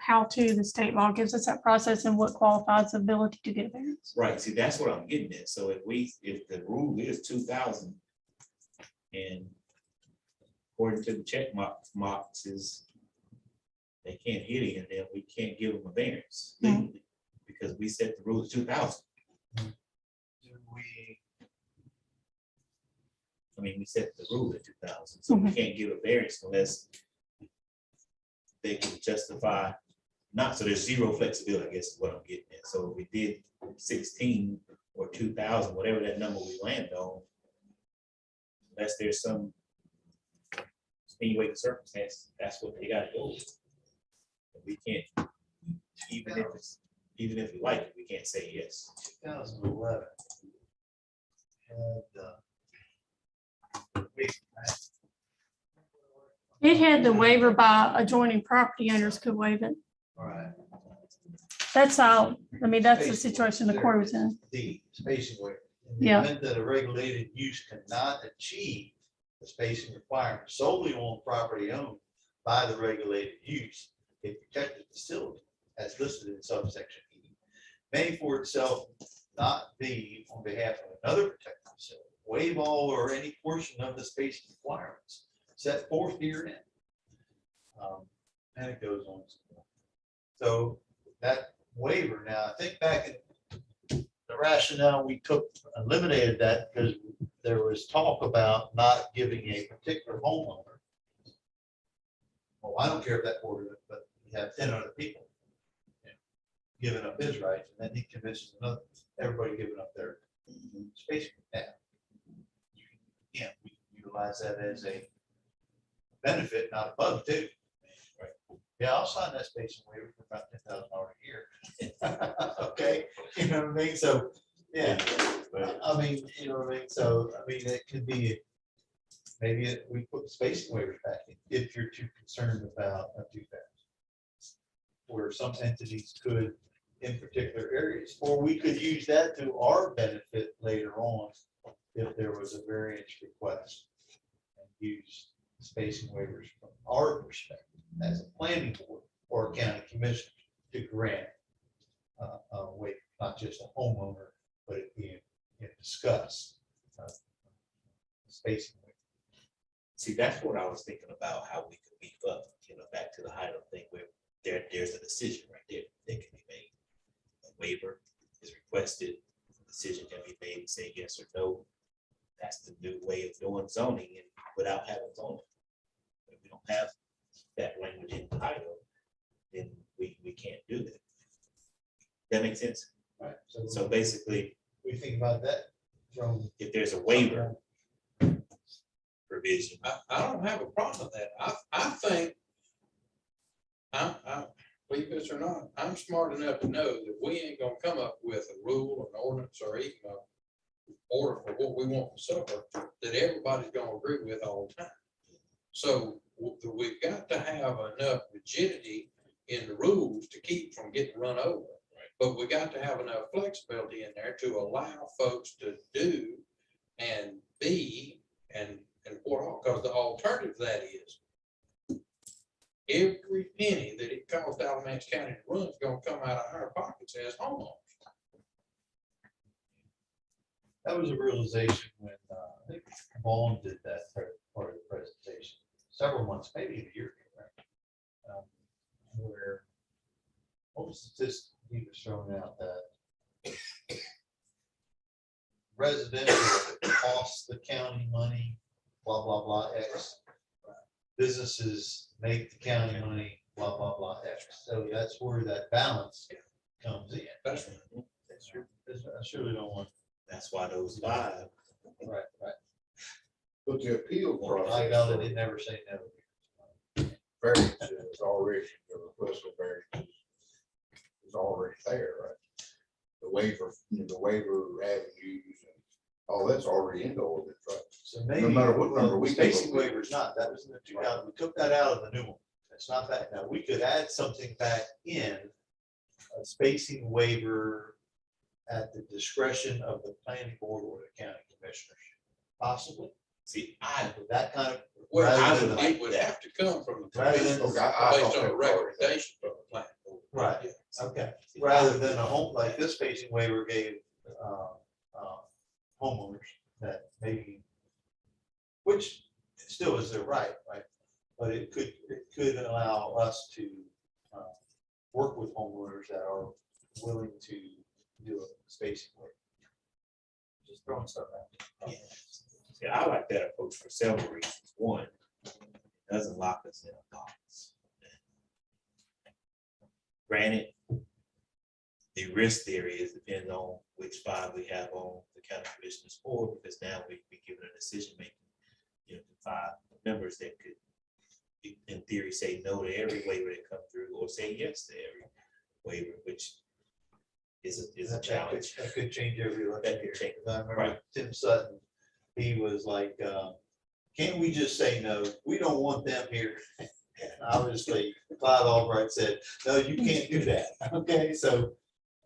[SPEAKER 2] The state law gives us that process and what qualifies the ability to get a variance.
[SPEAKER 5] Right, see, that's what I'm getting at. So if the rule is 2000 and according to the check boxes, they can't hit it, and then we can't give them a variance legally because we set the rule as 2000. We set the rule at 2000, so we can't give a variance unless they can justify, so there's zero flexibility, I guess is what I'm getting at. So if we did 16 or 2000, whatever that number we land on, unless there's some extenuating circumstance, that's what they gotta go with. We can't, even if we like it, we can't say yes.
[SPEAKER 1] 2011.
[SPEAKER 2] It had the waiver by adjoining property owners could waive it.
[SPEAKER 1] All right.
[SPEAKER 2] That's how, that's the situation the court was in.
[SPEAKER 1] The spacing waiver. In the
[SPEAKER 2] Yeah.
[SPEAKER 1] event that a regulated use cannot achieve the spacing requirement solely on property owned by the regulated use, a protected facility as listed in subsection E may for itself not be on behalf of another protected facility, waive all or any portion of the space requirements set forth herein. And it goes on. So that waiver, now, I think back in the rationale, we eliminated that because there was talk about not giving a particular homeowner. Well, I don't care if that board, but you have 10 other people giving up his rights, and then he convinces another, everybody giving up their space. Yeah, we can utilize that as a benefit, not a bug too. Yeah, I'll sign that space and waiver for about $10,000 a year. Okay, you know what I mean? So, yeah, I mean, you know what I mean? So, I mean, it could be, we put spacing waivers back in if you're too concerned about a two family. Where some entities could in particular areas, or we could use that to our benefit later on if there was a variance request. And use spacing waivers from our perspective as a planning board or a county commission to grant a waiver, not just a homeowner, but it being discussed. Spacing waiver.
[SPEAKER 5] See, that's what I was thinking about, how we could beef up, back to the HIDO thing where there's a decision right there that can be made. A waiver is requested, a decision can be made and say yes or no. That's the new way of doing zoning and without having zoning. If we don't have that language in HIDO, then we can't do that. That makes sense?
[SPEAKER 1] Right.
[SPEAKER 5] So basically,
[SPEAKER 1] we think about that from.
[SPEAKER 5] if there's a waiver provision,
[SPEAKER 3] I don't have a problem with that. I think, believe this or not, I'm smart enough to know that we ain't gonna come up with a rule, an ordinance, or even a order for what we want for supper that everybody's gonna agree with all the time. So we've got to have enough rigidity in the rules to keep from getting run over. But we got to have enough flexibility in there to allow folks to do and be and what all, because the alternative to that is every penny that it costs Alamance County to run is gonna come out of our pockets as homeowners.
[SPEAKER 1] That was a realization when I think Vaughn did that part of the presentation several months, maybe a year ago, right? Where what was the statistic he was throwing out that residential that costs the county money, blah, blah, blah, X. Businesses make the county money, blah, blah, blah, X. So that's where that balance comes in.
[SPEAKER 3] That's right.
[SPEAKER 1] I surely don't want.
[SPEAKER 5] that's why those five.
[SPEAKER 1] Right.
[SPEAKER 4] But the appeal
[SPEAKER 1] I
[SPEAKER 4] process.
[SPEAKER 1] know they did never say no.
[SPEAKER 4] Variance is already, the request for variance is already there, right? The waiver, the waiver avenues and all that's already in the ordinance, right?
[SPEAKER 1] So maybe.
[SPEAKER 4] No matter what number we.
[SPEAKER 1] Spacing waivers not, that was in the 2000, we took that out of the new one. It's not that, now we could add something back in, a spacing waiver at the discretion of the planning board or the county commissioners, possibly.
[SPEAKER 5] See,
[SPEAKER 1] With that kind of.
[SPEAKER 3] Well,
[SPEAKER 1] rather than
[SPEAKER 3] it would have to come from the
[SPEAKER 1] Rather than-
[SPEAKER 3] commission
[SPEAKER 4] Okay, I
[SPEAKER 3] based
[SPEAKER 4] thought
[SPEAKER 3] on
[SPEAKER 4] that
[SPEAKER 3] a
[SPEAKER 4] was already there.
[SPEAKER 3] recommendation from the planning board.
[SPEAKER 1] Right.
[SPEAKER 3] Yeah.
[SPEAKER 1] Okay, rather than a home, like this spacing waiver gave homeowners that maybe, which still is their right, but it could allow us to work with homeowners that are willing to do a spacing waiver. Just throwing stuff out.
[SPEAKER 5] Yeah, I like that approach for several reasons. One, it doesn't lock us in a box. Granted, the risk theory is depending on which five we have on the county commissioners board, because now we given a decision making, to five members that could, in theory, say no to every waiver that comes through, or say yes to every waiver, which is a challenge.
[SPEAKER 1] That could change every election
[SPEAKER 5] That could
[SPEAKER 1] year.
[SPEAKER 5] change.
[SPEAKER 1] 'Cause I remember
[SPEAKER 5] Right.
[SPEAKER 1] Tim Sutton, he was like, can't we just say no? We don't want them here. And obviously, Clive Albright said, no, you can't do that. Okay, so,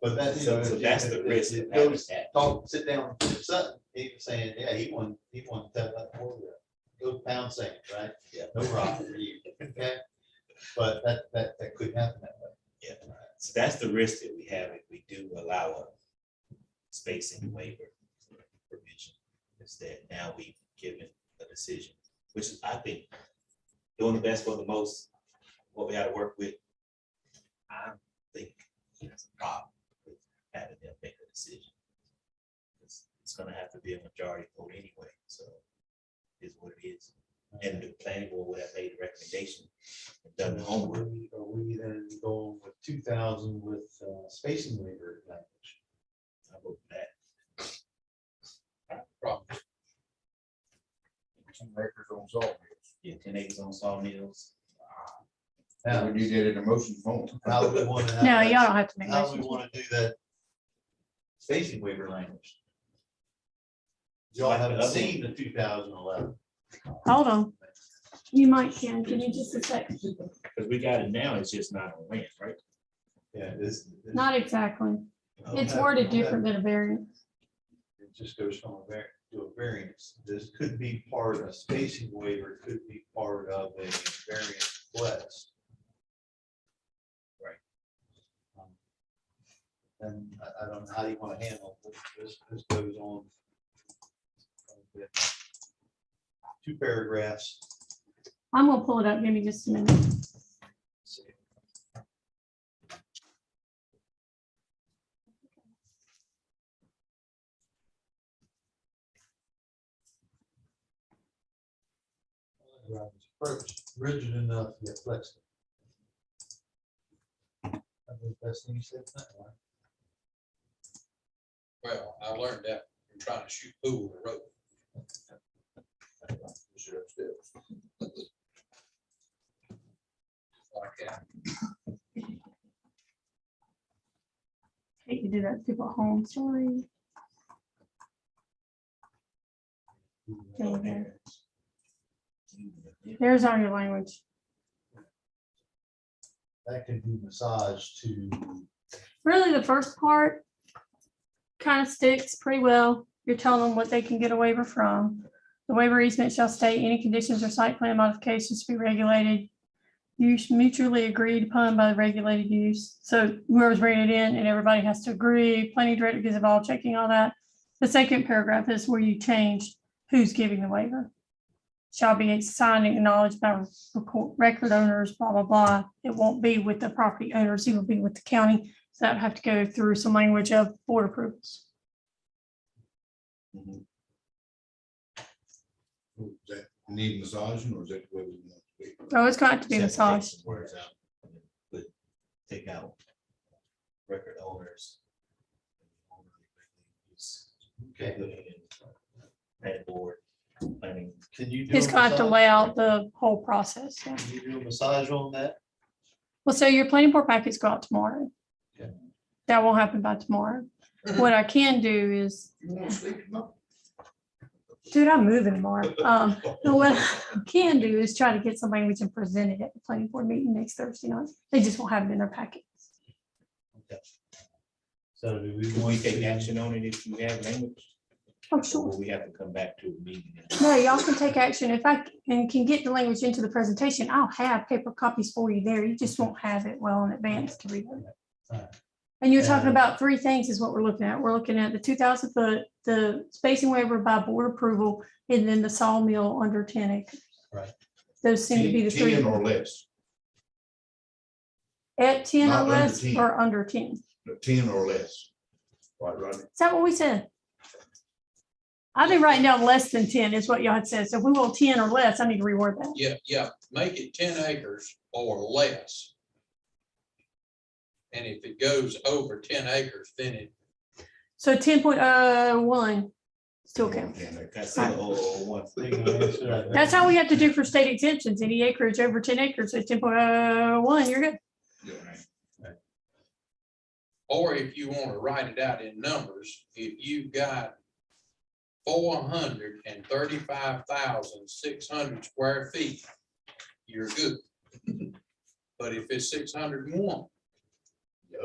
[SPEAKER 1] but that's.
[SPEAKER 5] So that's the risk of having that.
[SPEAKER 1] Sit down with Tim Sutton, he was saying, yeah, he won to tell that more, go pound sand, right?
[SPEAKER 5] Yeah.
[SPEAKER 1] No problem for you, okay? But that could happen that way.
[SPEAKER 5] Yeah, so that's the risk that we have if we do allow a spacing waiver provision. Instead, now we've given a decision, which is, I think, doing the best for the most, what we got to work with. I think there's a problem with having them make a decision. It's gonna have to be a majority vote anyway, so is what it is. And the planning board would have made a recommendation and done the homework.
[SPEAKER 8] Are we then going with 2,000 with spacing waiver language?
[SPEAKER 5] I vote for that.
[SPEAKER 3] Problem.
[SPEAKER 4] 10 acres on salt mills.
[SPEAKER 5] Yeah, 10 acres on sawmills.
[SPEAKER 1] Now,
[SPEAKER 4] We need that in the motion form.
[SPEAKER 1] how do we want to?
[SPEAKER 2] No, y'all don't have to make
[SPEAKER 1] How do we
[SPEAKER 2] motions.
[SPEAKER 1] want to do that spacing waiver language? Y'all haven't seen the 2011.
[SPEAKER 2] Hold on. You might can. Give me just a second.
[SPEAKER 5] Because we got it now, it's just not on land, right?
[SPEAKER 1] Yeah, this.
[SPEAKER 2] Not exactly. It's worded different than a variance.
[SPEAKER 1] It just goes from to a variance. This could be part of a spacing waiver, could be part of a variance request. And I don't know how you want to handle this. This goes on. 2 paragraphs.
[SPEAKER 2] I'm gonna pull it up. Give me just a minute.
[SPEAKER 8] Approach rigid enough yet flexible. That's the best thing you said tonight, right?
[SPEAKER 3] Well, I learned that from trying to shoot pool in the road. Like that.
[SPEAKER 2] Hate to do that to people at home, sorry. Okay, there. There's all your language.
[SPEAKER 8] That could be massaged to.
[SPEAKER 2] Really, the first part kind of sticks pretty well. You're telling them what they can get a waiver from. The waiver easement shall state any conditions or site plan modifications to be regulated. Use mutually agreed upon by the regulated use. So whoever's bringing it in and everybody has to agree. Planning director gives it all, checking all that. The second paragraph is where you change who's giving the waiver. Shall be signed and acknowledged by record owners, blah, blah, blah. It won't be with the property owners, it will be with the county. So that would have to go through some language of board approvals.
[SPEAKER 4] Is that need massaging or is that the way we want it to be?
[SPEAKER 2] Oh, it's going to have to be
[SPEAKER 5] Just take
[SPEAKER 2] massaged.
[SPEAKER 5] some words out and then take out record owners.
[SPEAKER 1] Okay.
[SPEAKER 5] Planning board, planning.
[SPEAKER 1] Can you do?
[SPEAKER 2] It's
[SPEAKER 1] a
[SPEAKER 2] going to have to
[SPEAKER 1] massage?
[SPEAKER 2] lay out the whole process. Yeah.
[SPEAKER 1] Can you do a massage on that?
[SPEAKER 2] Well, so your planning board packets go out tomorrow.
[SPEAKER 1] Okay.
[SPEAKER 2] That won't happen by tomorrow. What I can do is,
[SPEAKER 4] You want to sleep tonight?
[SPEAKER 2] dude, I'm moving tomorrow. What I can do is try to get some language and present it at the planning board meeting next Thursday night. They just won't have it in their packet.
[SPEAKER 8] So do we
[SPEAKER 5] Will
[SPEAKER 8] want
[SPEAKER 5] we take
[SPEAKER 8] to
[SPEAKER 5] action on it if you have language?
[SPEAKER 2] Oh,
[SPEAKER 5] Or
[SPEAKER 2] sure.
[SPEAKER 5] will we have to come back to a meeting?
[SPEAKER 2] No, y'all can take action. If I can get the language into the presentation, I'll have paper copies for you there. You just won't have it well in advance to read it.
[SPEAKER 8] Alright.
[SPEAKER 2] And you're talking about 3 things is what we're looking at. We're looking at the 2,000 foot, the spacing waiver by board approval, and then the sawmill under 10 acres.
[SPEAKER 8] Right.
[SPEAKER 2] Those seem to be the 3.
[SPEAKER 4] 10 or less,
[SPEAKER 2] At 10
[SPEAKER 4] Not
[SPEAKER 2] or
[SPEAKER 4] under
[SPEAKER 2] less
[SPEAKER 4] 10.
[SPEAKER 2] or under 10.
[SPEAKER 4] 10 or less. Right, Rodney?
[SPEAKER 2] Is that what we said? I've been writing down less than 10 is what y'all had said. So if we want 10 or less, I need to reword that.
[SPEAKER 3] Yeah, make it 10 acres or less. And if it goes over 10 acres, then it,
[SPEAKER 2] So 10.01 still counts.
[SPEAKER 5] That's the whole one.
[SPEAKER 2] That's how we have to do for state exemptions. Any acreage over 10 acres at 10.01, you're good.
[SPEAKER 4] Yeah.
[SPEAKER 3] or if you want to write it out in numbers, if you've got 435,600 square feet, you're good. But if it's 601,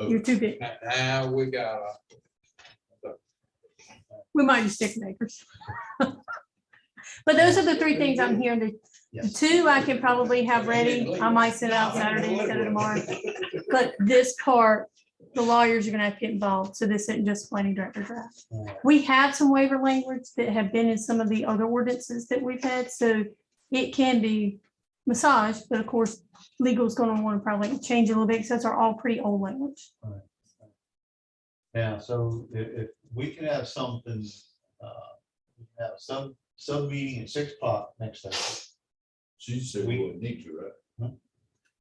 [SPEAKER 2] You're too big.
[SPEAKER 3] now we got
[SPEAKER 2] We might just stick with acres. But those are the 3 things I'm hearing. The 2 I can probably have ready. I might send out Saturday instead of tomorrow. But this part the lawyers are gonna have to get involved, so this isn't just planning director draft.
[SPEAKER 1] All right.
[SPEAKER 2] We have some waiver language that have been in some of the other ordinances that we've had, so it can be massaged, but of course, legal's gonna wanna probably change it a little bit, because those are all pretty old language.
[SPEAKER 1] Yeah, so if we can have something, we can have some meeting at 6 o'clock next Thursday.
[SPEAKER 4] She said we wouldn't need to, right?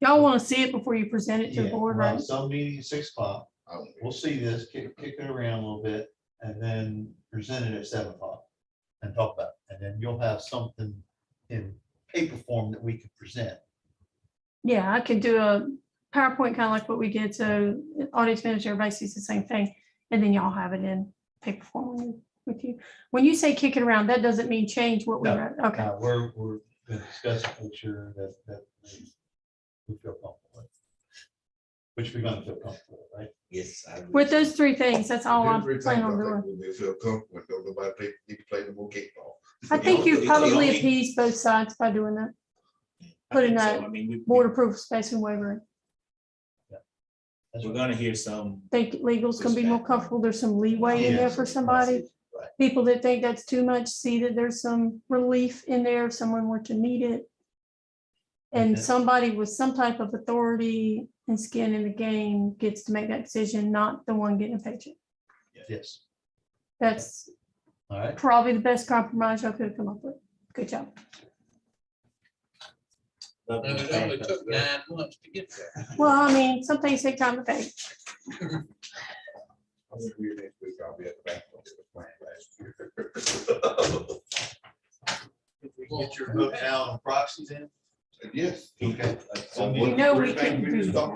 [SPEAKER 2] Y'all wanna see it before you present it to the
[SPEAKER 1] Yeah,
[SPEAKER 2] board,
[SPEAKER 1] we'll have
[SPEAKER 2] right?
[SPEAKER 1] some meeting at 6 o'clock.
[SPEAKER 4] I don't
[SPEAKER 1] We'll see this, kick it around a little bit, and then present it at 7 o'clock and talk about it. And then you'll have something in paper form that we can present.
[SPEAKER 2] Yeah, I could do a PowerPoint, kind of like what we did, so audience manager, everybody sees the same thing, and then y'all have it in paper form with you. When you say kick it around, that doesn't mean change what we
[SPEAKER 1] No.
[SPEAKER 2] wrote, okay?
[SPEAKER 1] We're gonna discuss it, make sure that we feel comfortable with. Which we're gonna feel comfortable with, right?
[SPEAKER 5] Yes.
[SPEAKER 2] With those three things, that's all I'm
[SPEAKER 4] Every
[SPEAKER 2] planning
[SPEAKER 4] time
[SPEAKER 2] on
[SPEAKER 4] I
[SPEAKER 2] doing.
[SPEAKER 4] think we'll feel comfortable, don't nobody need to play no more kickball.
[SPEAKER 2] I think you
[SPEAKER 5] The
[SPEAKER 2] probably
[SPEAKER 5] only-
[SPEAKER 2] appease both sides by doing that,
[SPEAKER 5] I
[SPEAKER 2] putting
[SPEAKER 5] think so.
[SPEAKER 2] that
[SPEAKER 5] I mean,
[SPEAKER 2] board approval space and waiver.
[SPEAKER 1] That's
[SPEAKER 5] we're
[SPEAKER 1] what-
[SPEAKER 5] gonna hear some,
[SPEAKER 2] Think legal's gonna be more comfortable, there's some leeway in there for somebody.
[SPEAKER 1] Right.
[SPEAKER 2] People that think that's too much, see that there's some relief in there if someone were to need it. And
[SPEAKER 1] Okay.
[SPEAKER 2] somebody with some type of authority and skin in the game gets to make that decision, not the one getting a paycheck.
[SPEAKER 1] Yes,
[SPEAKER 2] That's
[SPEAKER 1] all right.
[SPEAKER 2] probably the best compromise I could have come up with. Good job.
[SPEAKER 5] but
[SPEAKER 3] And it only took 9 months to get there.
[SPEAKER 2] Well, I mean, some things take time to pay.
[SPEAKER 4] I think we next week I'll be at the back of the plan last year.
[SPEAKER 1] If we get your vote now on proxies in?
[SPEAKER 4] Yes.
[SPEAKER 1] Okay.
[SPEAKER 2] You know we can do
[SPEAKER 4] Talk